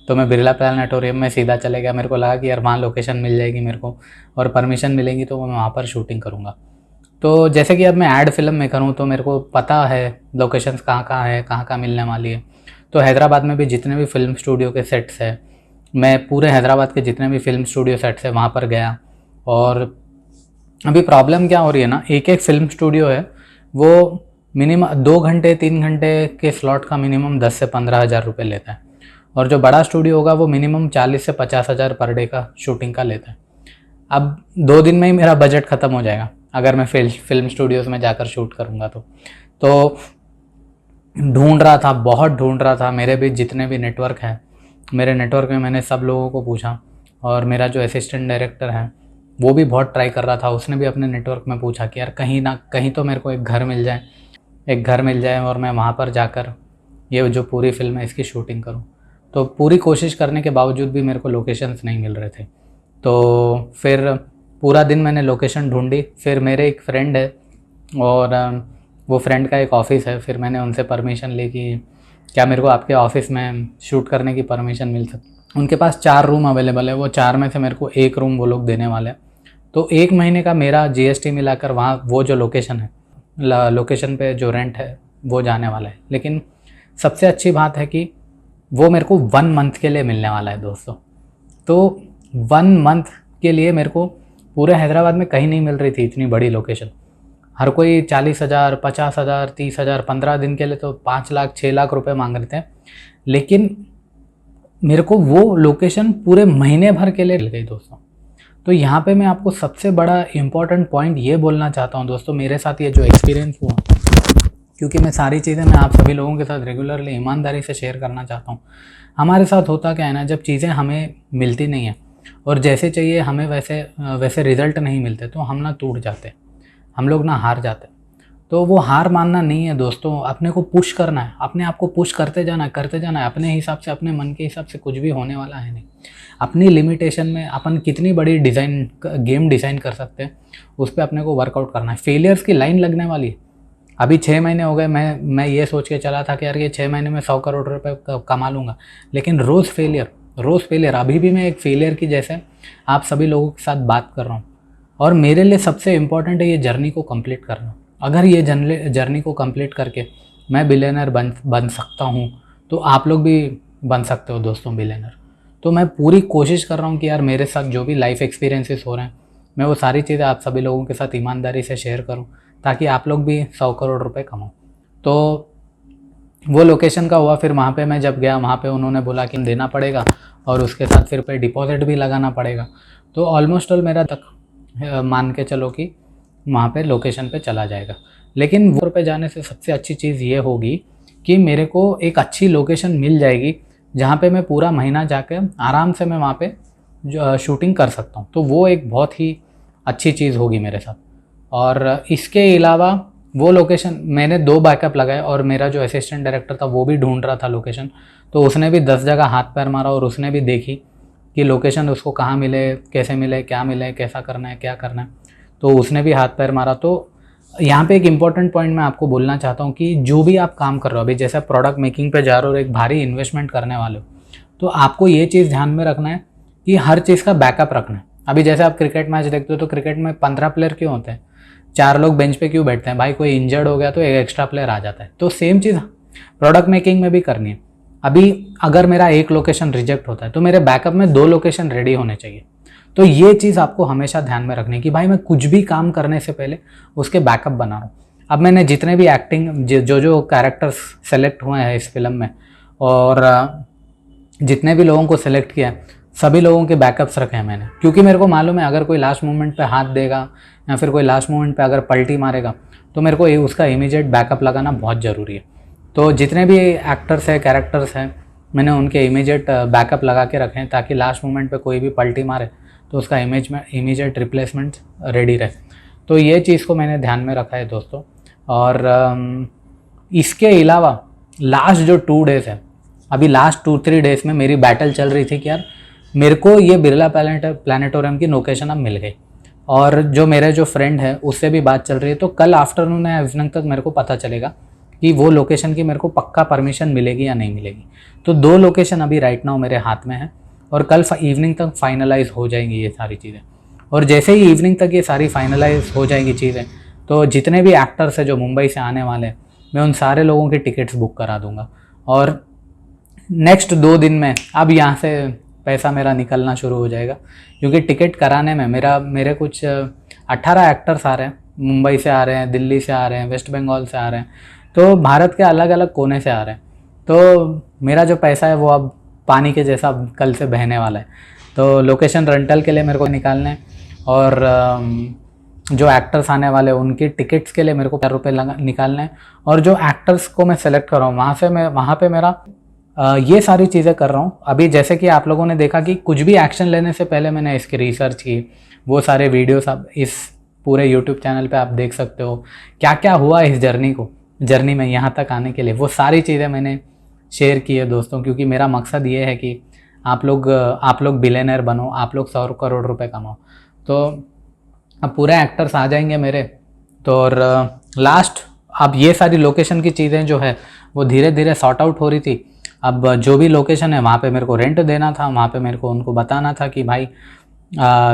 तो मैं बिरला प्लानिटोरियम में सीधा चले गया, मेरे को लगा कि यार वहाँ लोकेशन मिल जाएगी मेरे को और परमिशन मिलेगी तो मैं वहाँ पर शूटिंग करूँगा। तो जैसे कि अब मैं ऐड फिल्म मेकर हूँ तो मेरे को पता है लोकेशंस कहाँ है, कहाँ मिलने वाली है। तो हैदराबाद में भी जितने भी फिल्म स्टूडियो के सेट्स हैं, मैं पूरे हैदराबाद के जितने भी फिल्म स्टूडियो सेट्स हैं वहाँ पर गया। और अभी प्रॉब्लम क्या हो रही है ना, एक फिल्म स्टूडियो है वो मिनिमम 2 घंटे 3 घंटे के स्लॉट का मिनिमम 10 से 15 हज़ार रुपये लेता है, और जो बड़ा स्टूडियो होगा वो मिनिमम 40 से 50 हज़ार पर डे का शूटिंग का लेता है। अब 2 दिन में ही मेरा बजट ख़त्म हो जाएगा अगर मैं फिल्म स्टूडियोज़ में जाकर शूट करूँगा तो ढूंढ रहा था, बहुत ढूंढ रहा था। मेरे भी जितने भी नेटवर्क हैं, मेरे नेटवर्क में मैंने सब लोगों को पूछा, और मेरा जो असिस्टेंट डायरेक्टर है वो भी बहुत ट्राई कर रहा था, उसने भी अपने नेटवर्क में पूछा कि यार कहीं ना कहीं तो मेरे को एक घर मिल जाए और मैं वहाँ पर जाकर ये जो पूरी फिल्म है इसकी शूटिंग करूँ। तो पूरी कोशिश करने के बावजूद भी मेरे को लोकेशंस नहीं मिल रहे थे। तो फिर पूरा दिन मैंने लोकेशन ढूंढी। फिर मेरे एक फ्रेंड है और वो फ्रेंड का एक ऑफ़िस है, फिर मैंने उनसे परमिशन ली कि क्या मेरे को आपके ऑफ़िस में शूट करने की परमिशन मिल सकती। उनके पास 4 रूम अवेलेबल है, वो 4 में से मेरे को 1 रूम वो लोग देने वाले हैं। तो 1 महीने का मेरा GST मिलाकर वहाँ वो जो लोकेशन है, लोकेशन पे जो रेंट है वो जाने वाला है। लेकिन सबसे अच्छी बात है कि वो मेरे को 1 मंथ के लिए मिलने वाला है दोस्तों। तो 1 मंथ के लिए मेरे को पूरे हैदराबाद में कहीं नहीं मिल रही थी इतनी बड़ी लोकेशन। हर कोई 40,000, 50,000, 30,000, 15 दिन के लिए तो 5 लाख 6 लाख रुपए मांग रहे थे। लेकिन मेरे को वो लोकेशन पूरे महीने भर के लिए मिल गई दोस्तों। तो यहाँ पे मैं आपको सबसे बड़ा इम्पॉर्टेंट पॉइंट ये बोलना चाहता हूँ दोस्तों, मेरे साथ ये जो एक्सपीरियंस हुआ, क्योंकि मैं सारी चीज़ें मैं आप सभी लोगों के साथ रेगुलरली ईमानदारी से शेयर करना चाहता हूँ। हमारे साथ होता क्या है ना, जब चीज़ें हमें मिलती नहीं हैं और जैसे चाहिए हमें वैसे रिज़ल्ट नहीं मिलते, तो हम ना टूट जाते, हम लोग ना हार जाते। तो वो हार मानना नहीं है दोस्तों, अपने को पुश करना है, अपने आप को पुश करते जाना है अपने हिसाब से, अपने मन के हिसाब से कुछ भी होने वाला है नहीं। अपनी लिमिटेशन में अपन कितनी बड़ी गेम डिज़ाइन कर सकते हैं, उस पर अपने को वर्कआउट करना है। फेलियर्स की लाइन लगने वाली है। अभी 6 महीने हो गए, मैं ये सोच के चला था कि यार ये 6 महीने में 100 करोड़ रुपए कमा लूँगा, लेकिन रोज़ फेलियर। अभी भी मैं एक फेलियर की जैसे आप सभी लोगों के साथ बात कर रहा हूँ। और मेरे लिए सबसे इम्पॉर्टेंट है ये जर्नी को कंप्लीट करना। अगर ये जर्नी को कंप्लीट करके मैं बिलियनर बन सकता हूँ, तो आप लोग भी बन सकते हो दोस्तों बिलियनर। तो मैं पूरी कोशिश कर रहा हूँ कि यार मेरे साथ जो भी लाइफ एक्सपीरियंसेस हो रहे हैं, मैं वो सारी चीज़ें आप सभी लोगों के साथ ईमानदारी से शेयर करूँ, ताकि आप लोग भी 100 करोड़ रुपए कमाओ। तो वो लोकेशन का हुआ, फिर वहाँ पे मैं जब गया, वहाँ पे उन्होंने बोला कि देना पड़ेगा और उसके साथ फिर पे डिपॉजिट भी लगाना पड़ेगा। तो ऑलमोस्ट ऑल मेरा तक मान के चलो कि वहाँ पे लोकेशन पे चला जाएगा। लेकिन वो पे जाने से सबसे अच्छी चीज़ ये होगी कि मेरे को एक अच्छी लोकेशन मिल जाएगी, जहाँ पे मैं पूरा महीना जाके आराम से मैं वहाँ पे शूटिंग कर सकता हूँ। तो वो एक बहुत ही अच्छी चीज़ होगी मेरे साथ। और इसके अलावा वो लोकेशन मैंने 2 बैकअप लगाए, और मेरा जो असिस्टेंट डायरेक्टर था वो भी ढूंढ रहा था लोकेशन, तो उसने भी 10 जगह हाथ पैर मारा और उसने भी देखी कि लोकेशन उसको कहाँ मिले, कैसे मिले, क्या मिले, कैसा करना है, क्या करना है। तो उसने भी हाथ पैर मारा। तो यहाँ पे एक इम्पॉर्टेंट पॉइंट मैं आपको बोलना चाहता हूँ कि जो भी आप काम कर रहे हो, अभी जैसे प्रोडक्ट मेकिंग पे जा रहे हो और एक भारी इन्वेस्टमेंट करने वाले हो, तो आपको ये चीज़ ध्यान में रखना है कि हर चीज़ का बैकअप रखना है। अभी जैसे आप क्रिकेट मैच देखते हो, तो क्रिकेट में 15 प्लेयर क्यों होते हैं, 4 लोग बेंच पे क्यों बैठते हैं भाई, कोई इंजर्ड हो गया तो एक एक्स्ट्रा प्लेयर आ जाता है। तो सेम चीज़ प्रोडक्ट मेकिंग में भी करनी है। अभी अगर मेरा एक लोकेशन रिजेक्ट होता है, तो मेरे बैकअप में 2 लोकेशन रेडी होने चाहिए। तो ये चीज़ आपको हमेशा ध्यान में रखनी है कि भाई मैं कुछ भी काम करने से पहले उसके बैकअप बना रहा हूँ। अब मैंने जितने भी एक्टिंग जो कैरेक्टर्स सेलेक्ट हुए हैं इस फिल्म में, और जितने भी लोगों को सेलेक्ट किया है, सभी लोगों के बैकअप्स रखे हैं मैंने, क्योंकि मेरे को मालूम है अगर कोई लास्ट मोमेंट पे हाथ देगा या फिर कोई लास्ट मोमेंट पे अगर पलटी मारेगा, तो मेरे को उसका इमीडिएट बैकअप लगाना बहुत ज़रूरी है। तो जितने भी एक्टर्स हैं, कैरेक्टर्स हैं, मैंने उनके इमीडिएट बैकअप लगा के रखे हैं, ताकि लास्ट मोमेंट पे कोई भी पलटी मारे तो उसका इमीडिएट रिप्लेसमेंट रेडी रहे। तो ये चीज़ को मैंने ध्यान में रखा है दोस्तों। और इसके अलावा लास्ट जो 2 डेज़ है, अभी लास्ट 2-3 डेज़ में मेरी बैटल चल रही थी कि यार मेरे को ये बिरला प्लानिटोरियम की लोकेशन अब मिल गई, और जो मेरे जो फ्रेंड है उससे भी बात चल रही है। तो कल आफ्टरनून या इवनिंग तक मेरे को पता चलेगा कि वो लोकेशन की मेरे को पक्का परमिशन मिलेगी या नहीं मिलेगी। तो 2 लोकेशन अभी राइट नाउ मेरे हाथ में है, और कल इवनिंग तक फाइनलाइज हो जाएंगी ये सारी चीज़ें। और जैसे ही इवनिंग तक ये सारी फाइनलाइज हो जाएंगी चीज़ें, तो जितने भी एक्टर्स हैं जो मुंबई से आने वाले हैं, मैं उन सारे लोगों की टिकट्स बुक करा दूंगा। और नेक्स्ट 2 दिन में अब यहाँ से पैसा मेरा निकलना शुरू हो जाएगा, क्योंकि टिकट कराने में मेरे कुछ 18 एक्टर्स आ रहे हैं, मुंबई से आ रहे हैं, दिल्ली से आ रहे हैं, वेस्ट बंगाल से आ रहे हैं, तो भारत के अलग अलग कोने से आ रहे हैं। तो मेरा जो पैसा है वो अब पानी के जैसा कल से बहने वाला है। तो लोकेशन रेंटल के लिए मेरे को निकालने हैं, और जो एक्टर्स आने वाले हैं उनकी टिकट्स के लिए मेरे को ₹4 निकालने हैं, और जो एक्टर्स को मैं सेलेक्ट कर रहा हूँ वहाँ पे मेरा ये सारी चीज़ें कर रहा हूँ। अभी जैसे कि आप लोगों ने देखा कि कुछ भी एक्शन लेने से पहले मैंने इसकी रिसर्च की, वो सारे वीडियोस आप इस पूरे यूट्यूब चैनल पे आप देख सकते हो, क्या क्या हुआ इस जर्नी में यहाँ तक आने के लिए, वो सारी चीज़ें मैंने शेयर की है दोस्तों। क्योंकि मेरा मकसद ये है कि आप लोग बिलियनर बनो, आप लोग 100 करोड़ रुपए कमाओ। तो अब पूरे एक्टर्स आ जाएंगे मेरे, तो और लास्ट अब ये सारी लोकेशन की चीज़ें जो है वो धीरे धीरे सॉर्ट आउट हो रही थी। अब जो भी लोकेशन है वहाँ पे मेरे को रेंट देना था, वहाँ पे मेरे को उनको बताना था कि भाई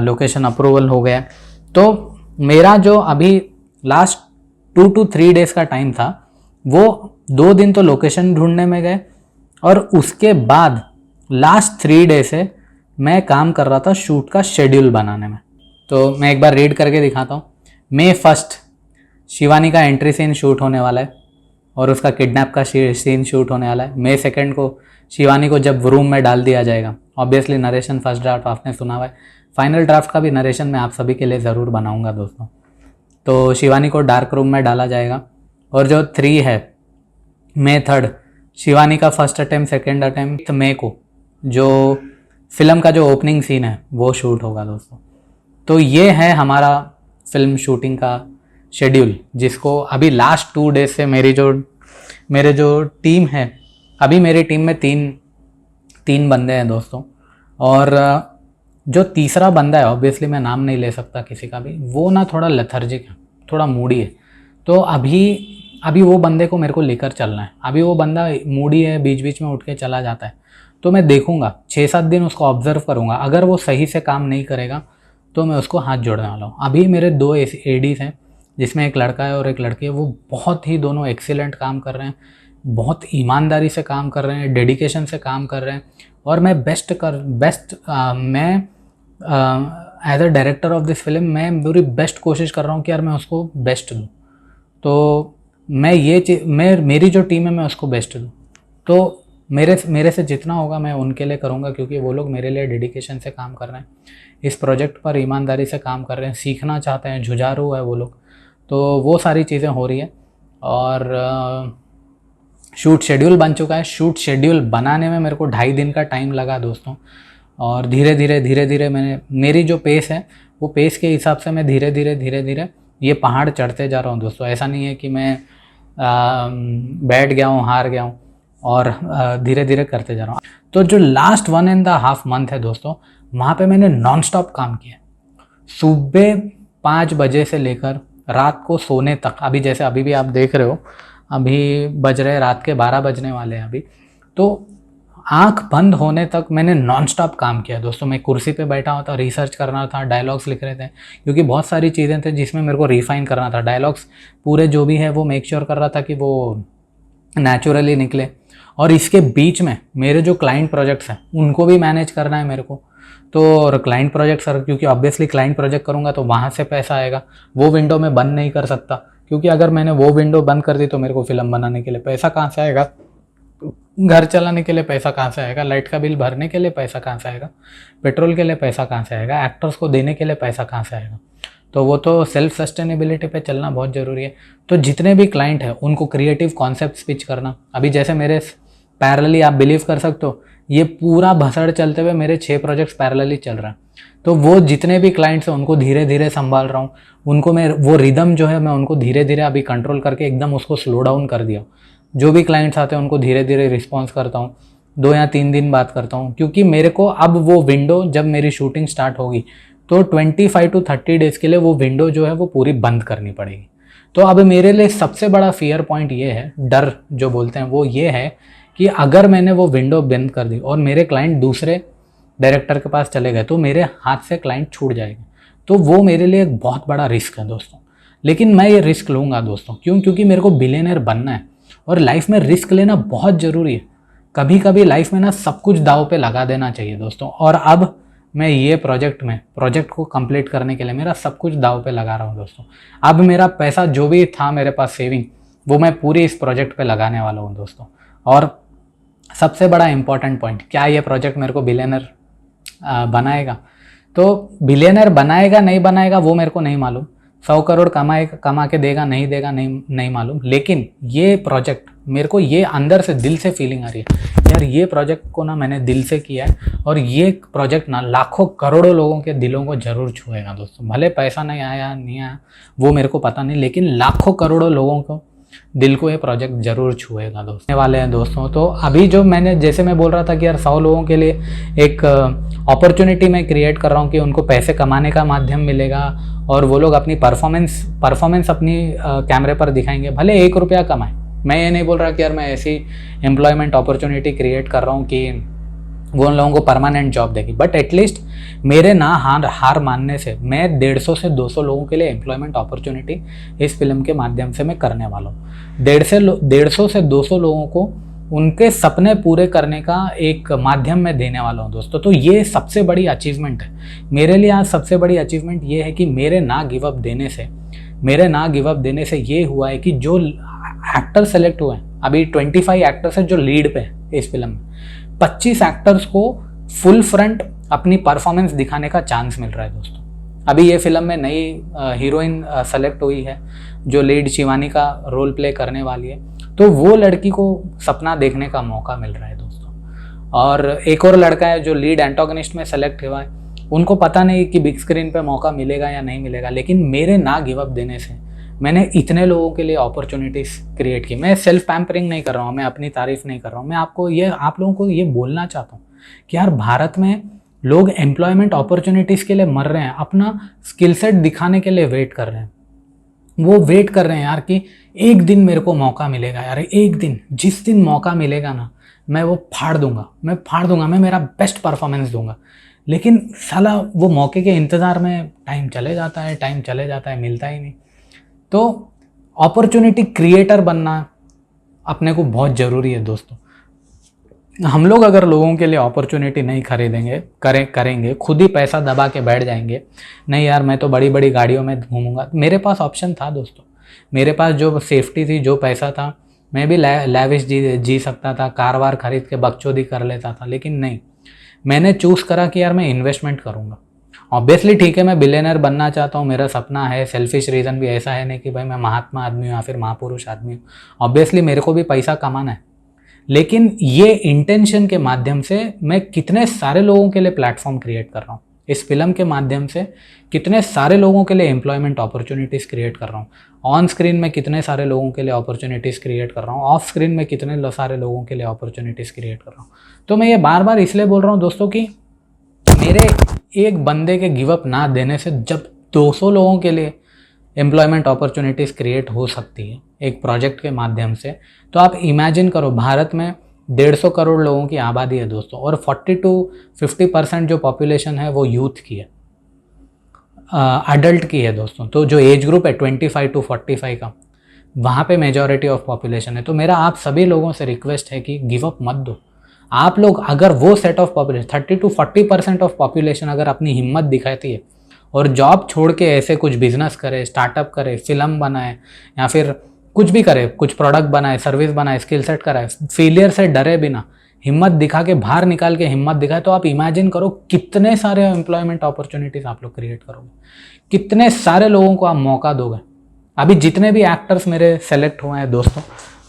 लोकेशन अप्रूवल हो गया। तो मेरा जो अभी लास्ट 2 to 3 डेज़ का टाइम था, वो 2 दिन तो लोकेशन ढूंढने में गए, और उसके बाद लास्ट 3 डे से मैं काम कर रहा था शूट का शेड्यूल बनाने में। तो मैं एक बार रीड करके दिखाता हूँ। May 1 शिवानी का एंट्री सीन शूट होने वाला है, और उसका किडनैप का सीन शूट होने वाला है। May 2 को शिवानी को जब रूम में डाल दिया जाएगा, ऑब्वियसली नरेशन फर्स्ट ड्राफ्ट आपने सुना हुआ है, फाइनल ड्राफ्ट का भी नरेशन मैं आप सभी के लिए ज़रूर बनाऊंगा दोस्तों। तो शिवानी को डार्क रूम में डाला जाएगा और जो 3 है, मई 3, शिवानी का फर्स्ट अटेम्प्ट, सेकेंड अटेम्प्ट मई को जो फिल्म का जो ओपनिंग सीन है वो शूट होगा दोस्तों। तो ये है हमारा फिल्म शूटिंग का शेड्यूल, जिसको अभी लास्ट 2 डेज से मेरे जो टीम है, अभी मेरी टीम में तीन बंदे हैं दोस्तों, और जो तीसरा बंदा है, ऑब्वियसली मैं नाम नहीं ले सकता किसी का भी, वो ना थोड़ा लेथर्जिक है, थोड़ा मूडी है। तो अभी वो बंदे को मेरे को लेकर चलना है। अभी वो बंदा मूडी है, बीच बीच में उठ के चला जाता है, तो मैं देखूंगा 6-7 दिन उसको ऑब्जर्व करूंगा। अगर वो सही से काम नहीं करेगा तो मैं उसको हाथ जोड़ने वाला हूँ। अभी मेरे 2 एडीज़ हैं, जिसमें एक लड़का है और एक लड़की है। वो बहुत ही दोनों एक्सीलेंट काम कर रहे हैं, बहुत ईमानदारी से काम कर रहे हैं, डेडिकेशन से काम कर रहे हैं, और मैं मैं as a director of this film मैं पूरी बेस्ट कोशिश कर रहा हूँ कि यार मैं उसको बेस्ट दूँ। तो मैं मेरी जो टीम है मैं उसको बेस्ट दूँ। तो मेरे से जितना होगा मैं उनके लिए करूँगा, क्योंकि वो लोग मेरे लिए डेडिकेशन से काम कर रहे हैं, इस प्रोजेक्ट पर ईमानदारी से काम कर रहे हैं, सीखना चाहते हैं, जुझारू है वो लोग। तो वो सारी चीज़ें हो रही है। और शूट शेड्यूल बन चुका है। शूट शेड्यूल बनाने में मेरे को 2.5 दिन का टाइम लगा दोस्तों, और धीरे धीरे मेरी जो पेस है वो पेस के हिसाब से मैं धीरे धीरे ये पहाड़ चढ़ते जा रहा हूँ दोस्तों। ऐसा नहीं है कि मैं बैठ गया हूँ, हार गया हूँ, और धीरे धीरे करते जा रहा हूँ। तो जो लास्ट 1.5 मंथ है दोस्तों, वहाँ पे मैंने नॉन स्टॉप काम किया, सुबह 5 बजे से लेकर रात को सोने तक। अभी जैसे अभी भी आप देख रहे हो, अभी बज रहे रात के 12 बजने वाले हैं अभी। तो आंख बंद होने तक मैंने नॉन स्टॉप काम किया दोस्तों। मैं कुर्सी पे बैठा हुआ था, रिसर्च करना था, डायलॉग्स लिख रहे थे, क्योंकि बहुत सारी चीज़ें थे जिसमें मेरे को रिफाइन करना था। डायलॉग्स पूरे जो भी है वो मेक श्योर कर रहा था कि वो नेचुरली निकले। और इसके बीच में मेरे जो क्लाइंट प्रोजेक्ट्स हैं उनको भी मैनेज करना है मेरे को। तो और क्लाइंट प्रोजेक्ट सर, क्योंकि ऑब्वियसली क्लाइंट प्रोजेक्ट करूँगा तो वहाँ से पैसा आएगा, वो विंडो में बंद नहीं कर सकता, क्योंकि अगर मैंने वो विंडो बंद कर दी तो मेरे को फिल्म बनाने के लिए पैसा कहाँ से आएगा, घर चलाने के लिए पैसा कहाँ से आएगा, लाइट का बिल भरने के लिए पैसा कहाँ से आएगा, पेट्रोल के लिए पैसा कहाँ से आएगा, एक्टर्स को देने के लिए पैसा कहाँ से आएगा। तो वो तो सेल्फ सस्टेनेबिलिटी पे चलना बहुत ज़रूरी है। तो जितने भी क्लाइंट हैं उनको क्रिएटिव कॉन्सेप्ट पिच करना। अभी जैसे मेरे पैरेलली आप बिलीव कर सकते हो, ये पूरा भसड़ चलते हुए मेरे 6 प्रोजेक्ट्स पैरेलली चल रहा है। तो वो जितने भी क्लाइंट्स हैं उनको धीरे धीरे संभाल रहा हूँ। उनको मैं वो रिदम जो है मैं उनको धीरे धीरे अभी कंट्रोल करके एकदम उसको स्लो डाउन कर दिया। जो भी क्लाइंट्स आते हैं उनको धीरे धीरे रिस्पॉन्स करता हूँ, 2 या 3 दिन बात करता हूँ, क्योंकि मेरे को अब वो विंडो जब मेरी शूटिंग स्टार्ट होगी तो 25 to 30 डेज़ के लिए वो विंडो जो है वो पूरी बंद करनी पड़ेगी। तो अब मेरे लिए सबसे बड़ा फियर पॉइंट ये है, डर जो बोलते हैं वो ये है कि अगर मैंने वो विंडो बंद कर दी और मेरे क्लाइंट दूसरे डायरेक्टर के पास चले गए तो मेरे हाथ से क्लाइंट छूट जाएंगे। तो वो मेरे लिए एक बहुत बड़ा रिस्क है दोस्तों, लेकिन मैं ये रिस्क लूँगा दोस्तों। क्यों? क्योंकि मेरे को बिलियनर बनना है और लाइफ में रिस्क लेना बहुत ज़रूरी है। कभी कभी लाइफ में ना सब कुछ दाव पे लगा देना चाहिए दोस्तों। और अब मैं ये प्रोजेक्ट को कंप्लीट करने के लिए मेरा सब कुछ दाव पे लगा रहा हूँ दोस्तों। अब मेरा पैसा जो भी था मेरे पास सेविंग, वो मैं पूरी इस प्रोजेक्ट पे लगाने वाला हूँ दोस्तों। और सबसे बड़ा इंपॉर्टेंट पॉइंट, क्या ये प्रोजेक्ट मेरे को बिलियनर बनाएगा? तो बिलियनर बनाएगा नहीं बनाएगा वो मेरे को नहीं मालूम, 100 करोड़ कमा के देगा नहीं देगा नहीं मालूम, लेकिन ये प्रोजेक्ट मेरे को ये अंदर से दिल से फीलिंग आ रही है यार, ये प्रोजेक्ट को ना मैंने दिल से किया है और ये प्रोजेक्ट ना लाखों करोड़ों लोगों के दिलों को जरूर छुएगा दोस्तों। भले पैसा नहीं आया वो मेरे को पता नहीं, लेकिन लाखों करोड़ों लोगों को दिल को ये प्रोजेक्ट जरूर छुएगा दोस्तों वाले हैं दोस्तों। तो अभी जो मैंने जैसे मैं बोल रहा था कि यार 100 लोगों के लिए एक अपॉर्चुनिटी मैं क्रिएट कर रहा हूँ कि उनको पैसे कमाने का माध्यम मिलेगा और वो लोग अपनी परफॉर्मेंस अपनी कैमरे पर दिखाएंगे, भले 1 रुपया कमाए। मैं ये नहीं बोल रहा कि यार मैं ऐसी एम्प्लॉयमेंट अपॉर्चुनिटी क्रिएट कर रहा हूँ कि वो उन लोगों को परमानेंट जॉब देगी, बट एटलीस्ट मेरे ना हार मानने से मैं 150 से 200 लोगों के लिए एम्प्लॉयमेंट अपॉर्चुनिटी इस फिल्म के माध्यम से मैं करने वाला हूँ। 150 से 200 लोगों को उनके सपने पूरे करने का एक माध्यम मैं देने वाला हूँ दोस्तों। तो ये सबसे बड़ी अचीवमेंट है मेरे लिए। आज सबसे बड़ी अचीवमेंट ये है कि मेरे ना गिव अप देने से ये हुआ है कि जो एक्टर सेलेक्ट हुए हैं, अभी 25 एक्टर्स हैं जो लीड पे है इस फिल्म में, 25 एक्टर्स को फुल फ्रंट अपनी परफॉर्मेंस दिखाने का चांस मिल रहा है दोस्तों। अभी ये फिल्म में नई हीरोइन सेलेक्ट हुई है जो लीड शिवानी का रोल प्ले करने वाली है, तो वो लड़की को सपना देखने का मौका मिल रहा है दोस्तों। और एक और लड़का है जो लीड एंटागनिस्ट में सेलेक्ट हुआ है, उनको पता नहीं कि बिग स्क्रीन पे मौका मिलेगा या नहीं मिलेगा, लेकिन मेरे ना गिव अप देने से मैंने इतने लोगों के लिए अपॉर्चुनिटीज़ क्रिएट की। मैं सेल्फ पैम्परिंग नहीं कर रहा हूँ, मैं अपनी तारीफ नहीं कर रहा हूँ, मैं आप लोगों को ये बोलना चाहता हूँ कि यार भारत में लोग एम्प्लॉयमेंट अपॉर्चुनिटीज़ के लिए मर रहे हैं, अपना स्किल सेट दिखाने के लिए वेट कर रहे हैं। वो वेट कर रहे हैं यार कि एक दिन मेरे को मौका मिलेगा, यार एक दिन, जिस दिन मौका मिलेगा ना मैं वो फाड़ दूंगा, मैं मेरा बेस्ट परफॉर्मेंस दूंगा। लेकिन साला वो मौके के इंतज़ार में टाइम चले जाता है, मिलता ही नहीं। तो अपॉर्चुनिटी क्रिएटर बनना अपने को बहुत ज़रूरी है दोस्तों। हम लोग अगर लोगों के लिए अपॉर्चुनिटी नहीं खरीदेंगे, करेंगे, खुद ही पैसा दबा के बैठ जाएंगे, नहीं यार मैं तो बड़ी बड़ी गाड़ियों में घूमूंगा। मेरे पास ऑप्शन था दोस्तों, मेरे पास जो सेफ्टी थी, जो पैसा था, मैं भी लैविश जी सकता था, कार वार खरीद के बकचोदी कर लेता था, लेकिन नहीं, मैंने चूज़ करा कि यार मैं इन्वेस्टमेंट करूँगा। ऑब्वियसली ठीक है, मैं बिलियनर बनना चाहता हूँ, मेरा सपना है, सेल्फिश रीज़न भी ऐसा है नहीं कि भाई मैं महात्मा आदमी हूँ या फिर महापुरुष आदमी हूँ। ऑब्वियसली मेरे को भी पैसा कमाना है, लेकिन ये इंटेंशन के माध्यम से मैं कितने सारे लोगों के लिए प्लेटफॉर्म क्रिएट कर रहा हूँ। इस फिल्म के माध्यम से कितने सारे लोगों के लिए एम्प्लॉयमेंट अपॉर्चुनिटीज़ क्रिएट कर रहा हूँ। ऑन स्क्रीन में कितने सारे लोगों के लिए अपॉर्चुनिटीज़ क्रिएट कर रहा हूँ, ऑफ स्क्रीन में कितने सारे लोगों के लिए अपॉर्चुनिटीज़ क्रिएट कर रहा हूँ। तो मैं ये बार बार इसलिए बोल रहा हूँ दोस्तों कि मेरे एक बंदे के गिव अप ना देने से जब 200 लोगों के लिए एम्प्लॉयमेंट अपॉर्चुनिटीज़ क्रिएट हो सकती है एक प्रोजेक्ट के माध्यम से, तो आप इमेजिन करो भारत में 150 करोड़ लोगों की आबादी है दोस्तों, और 40 to 50% जो पॉपुलेशन है वो यूथ की है, अडल्ट की है दोस्तों। तो जो एज ग्रुप है 25 to 45 का, वहाँ पे मेजॉरिटी ऑफ पॉपुलेशन है। तो मेरा आप सभी लोगों से रिक्वेस्ट है कि गिव अप मत दो। आप लोग अगर वो set of population 30 to 40% of population अगर अपनी हिम्मत दिखाती है और जॉब छोड़ के ऐसे कुछ बिजनेस करे, स्टार्टअप करे, फिल्म बनाए या फिर कुछ भी करे, कुछ प्रोडक्ट बनाए, सर्विस बनाए, स्किल सेट कराए, फेलियर से डरे बिना हिम्मत दिखा के, बाहर निकाल के हिम्मत दिखाए, तो आप इमेजिन करो कितने सारे एम्प्लॉयमेंट अपॉर्चुनिटीज़ आप लोग क्रिएट करोगे, कितने सारे लोगों को आप मौका दोगे। अभी जितने भी एक्टर्स मेरे सेलेक्ट हुए हैं दोस्तों,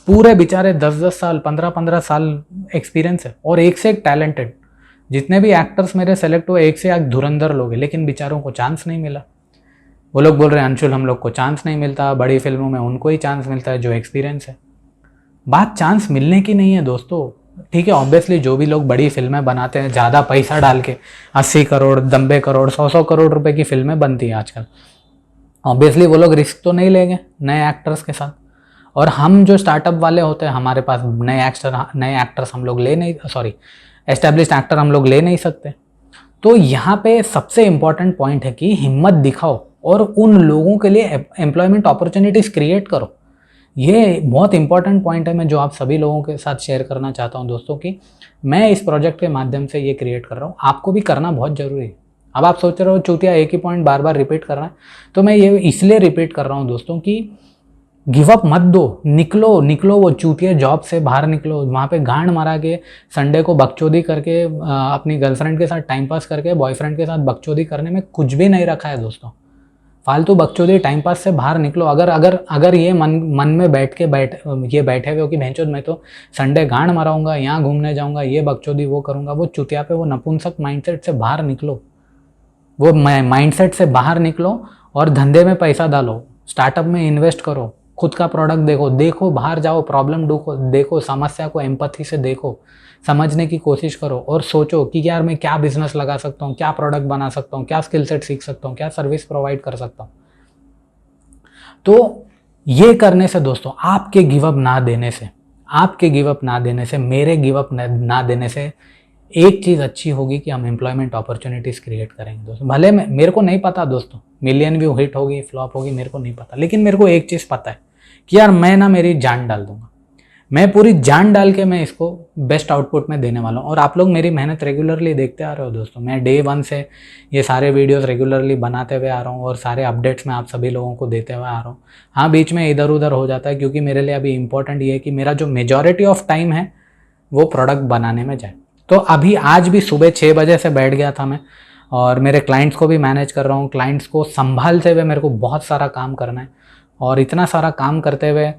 पूरे बेचारे 10-10 साल, 15-15 साल एक्सपीरियंस है और एक से एक टैलेंटेड। जितने भी एक्टर्स मेरे सेलेक्ट हुए एक से एक धुरंधर लोग हैं, लेकिन बेचारों को चांस नहीं मिला। वो लोग बोल रहे हैं अंशुल हम लोग को चांस नहीं मिलता, बड़ी फिल्मों में उनको ही चांस मिलता है जो एक्सपीरियंस है। बात चांस मिलने की नहीं है दोस्तों। ठीक है, ऑब्वियसली जो भी लोग बड़ी फिल्में बनाते हैं ज़्यादा पैसा डाल के, 80 करोड़, 90 करोड़, 100 करोड़ रुपए की फिल्में बनती हैं आजकल, ऑब्वियसली वो लोग रिस्क तो नहीं लेंगे नए एक्टर्स के साथ। और हम जो स्टार्टअप वाले होते हैं, हमारे पास नए एक्टर्स हम लोग एस्टेब्लिश्ड एक्टर हम लोग ले नहीं सकते। तो यहाँ पे सबसे इम्पॉर्टेंट पॉइंट है कि हिम्मत दिखाओ और उन लोगों के लिए एम्प्लॉयमेंट अपॉर्चुनिटीज़ क्रिएट करो। ये बहुत इंपॉर्टेंट पॉइंट है, मैं जो आप सभी लोगों के साथ शेयर करना चाहता हूँ दोस्तों, कि मैं इस प्रोजेक्ट के माध्यम से ये क्रिएट कर रहा हूँ, आपको भी करना बहुत ज़रूरी है। अब आप सोच रहे हो चूतिया एक ही पॉइंट बार बार रिपीट कर रहा है, तो मैं ये इसलिए रिपीट कर रहा हूँ दोस्तों कि गिव अप मत दो, निकलो वो चूतिया जॉब से बाहर निकलो। वहाँ पे गांड मारा के संडे को बकचोदी करके, अपनी गर्लफ्रेंड के साथ टाइम पास करके, बॉयफ्रेंड के साथ बकचोदी करने में कुछ भी नहीं रखा है दोस्तों। फालतू बकचोदी टाइम पास से बाहर निकलो। अगर ये मन में बैठे हुए हो कि भैंचोद मैं तो संडे गांड माराऊंगा, यहाँ घूमने जाऊँगा, ये बकचोदी वो करूँगा, वो चुतिया पे, वो नपुंसक माइंडसेट से बाहर निकलो। वो माइंडसेट से बाहर निकलो और धंधे में पैसा डालो, स्टार्टअप में इन्वेस्ट करो, खुद का प्रोडक्ट देखो, बाहर जाओ, प्रॉब्लम देखो, समस्या को एम्पैथी से देखो, समझने की कोशिश करो और सोचो कि यार मैं क्या बिजनेस लगा सकता हूँ, क्या प्रोडक्ट बना सकता हूँ, क्या स्किल सेट सीख सकता हूँ, क्या सर्विस प्रोवाइड कर सकता हूँ। तो ये करने से दोस्तों, आपके गिव अप ना देने से, मेरे गिव अप ना देने से एक चीज़ अच्छी होगी कि हम एम्प्लॉयमेंट अपॉर्चुनिटीज़ क्रिएट करेंगे दोस्तों। भले मेरे को नहीं पता दोस्तों मिलियन व्यू हिट होगी, फ्लॉप होगी, मेरे को नहीं पता, लेकिन मेरे को एक चीज़ पता है कि यार मैं मेरी जान डाल दूंगा, मैं पूरी जान डाल के मैं इसको बेस्ट आउटपुट में देने वाला हूँ। और आप लोग मेरी मेहनत रेगुलरली देखते आ रहे हो दोस्तों। मैं डे 1 से ये सारे वीडियोस रेगुलरली बनाते हुए आ रहा हूँ और सारे अपडेट्स मैं आप सभी लोगों को देते हुए आ रहा हूँ। हाँ, बीच में इधर उधर हो जाता है, क्योंकि मेरे लिए अभी इंपॉर्टेंट ये है कि मेरा जो मेजॉरिटी ऑफ टाइम है वो प्रोडक्ट बनाने में जाए। तो अभी आज भी सुबह 6 बजे से बैठ गया था मैं, और मेरे क्लाइंट्स को भी मैनेज कर रहा हूँ। क्लाइंट्स को संभालते हुए मेरे को बहुत सारा काम करना है, और इतना सारा काम करते हुए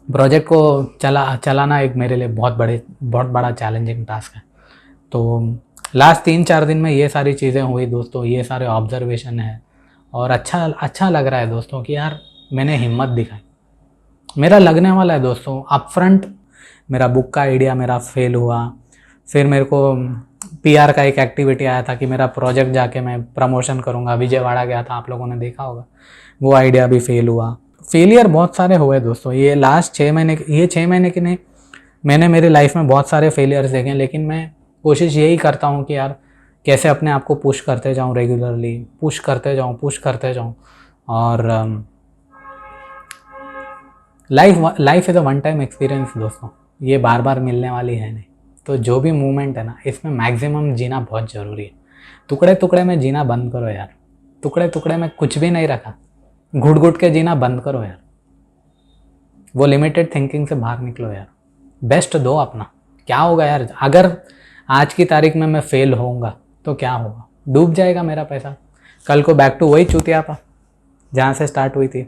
प्रोजेक्ट को चलाना एक मेरे लिए बहुत बड़ा चैलेंजिंग टास्क है। तो लास्ट 3-4 दिन में ये सारी चीज़ें हुई दोस्तों, ये सारे ऑब्जर्वेशन है, और अच्छा लग रहा है दोस्तों कि यार मैंने हिम्मत दिखाई। मेरा लगने वाला है दोस्तों अपफ्रंट, मेरा बुक का आइडिया मेरा फेल हुआ। फिर मेरे को पीआर का एक एक्टिविटी आया था कि मेरा प्रोजेक्ट जाके मैं प्रमोशन करूँगा, विजयवाड़ा गया था, आप लोगों ने देखा होगा, वो आइडिया भी फेल हुआ। फेलियर बहुत सारे हुए दोस्तों, ये लास्ट 6 महीने, ये 6 महीने की नहीं, मैंने मेरी लाइफ में बहुत सारे फेलियर्स देखे हैं, लेकिन मैं कोशिश यही करता हूँ कि यार कैसे अपने आप को पुश करते जाऊँ, रेगुलरली पुश करते जाऊँ। और life is a one time experience दोस्तों, ये बार बार मिलने वाली है नहीं। तो जो भी मूवमेंट है ना, इसमें मैक्सिमम जीना बहुत ज़रूरी है। टुकड़े टुकड़े में जीना बंद करो यार, टुकड़े टुकड़े में कुछ भी नहीं रखा, घुट घुट के जीना बंद करो यार। वो लिमिटेड थिंकिंग से बाहर निकलो यार, बेस्ट दो अपना। क्या होगा यार, अगर आज की तारीख में मैं फेल होऊंगा तो क्या होगा, डूब जाएगा मेरा पैसा। कल को बैक टू वही चूतियापा जहाँ से स्टार्ट हुई थी।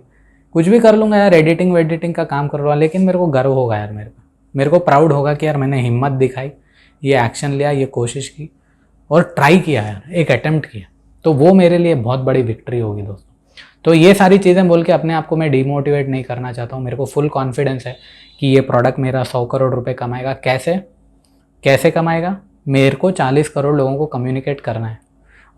कुछ भी कर लूँगा यार, एडिटिंग का काम कर रहा हूँ, लेकिन मेरे को गर्व होगा यार, मेरे को प्राउड होगा कि यार मैंने हिम्मत दिखाई, ये एक्शन लिया, ये कोशिश की और ट्राई किया यार, एक अटेम्प्ट किया। तो वो मेरे लिए बहुत बड़ी विक्ट्री होगी दोस्तों। तो ये सारी चीज़ें बोल के अपने आप को मैं डिमोटिवेट नहीं करना चाहता हूँ। मेरे को फुल कॉन्फिडेंस है कि ये प्रोडक्ट मेरा 100 करोड़ रुपए कमाएगा। कैसे कमाएगा, मेरे को 40 करोड़ लोगों को कम्युनिकेट करना है,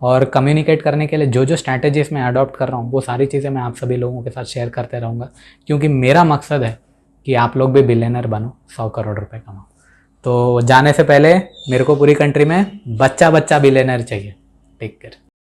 और कम्युनिकेट करने के लिए जो स्ट्रैटेजीज मैं अडॉप्ट कर रहा हूँ, वो सारी चीज़ें मैं आप सभी लोगों के साथ शेयर करते रहूँगा, क्योंकि मेरा मकसद है कि आप लोग भी बिलियनर बनो, 100 करोड़ रुपए कमाओ। तो जाने से पहले मेरे को पूरी कंट्री में बच्चा बिलियनर चाहिए। Take care.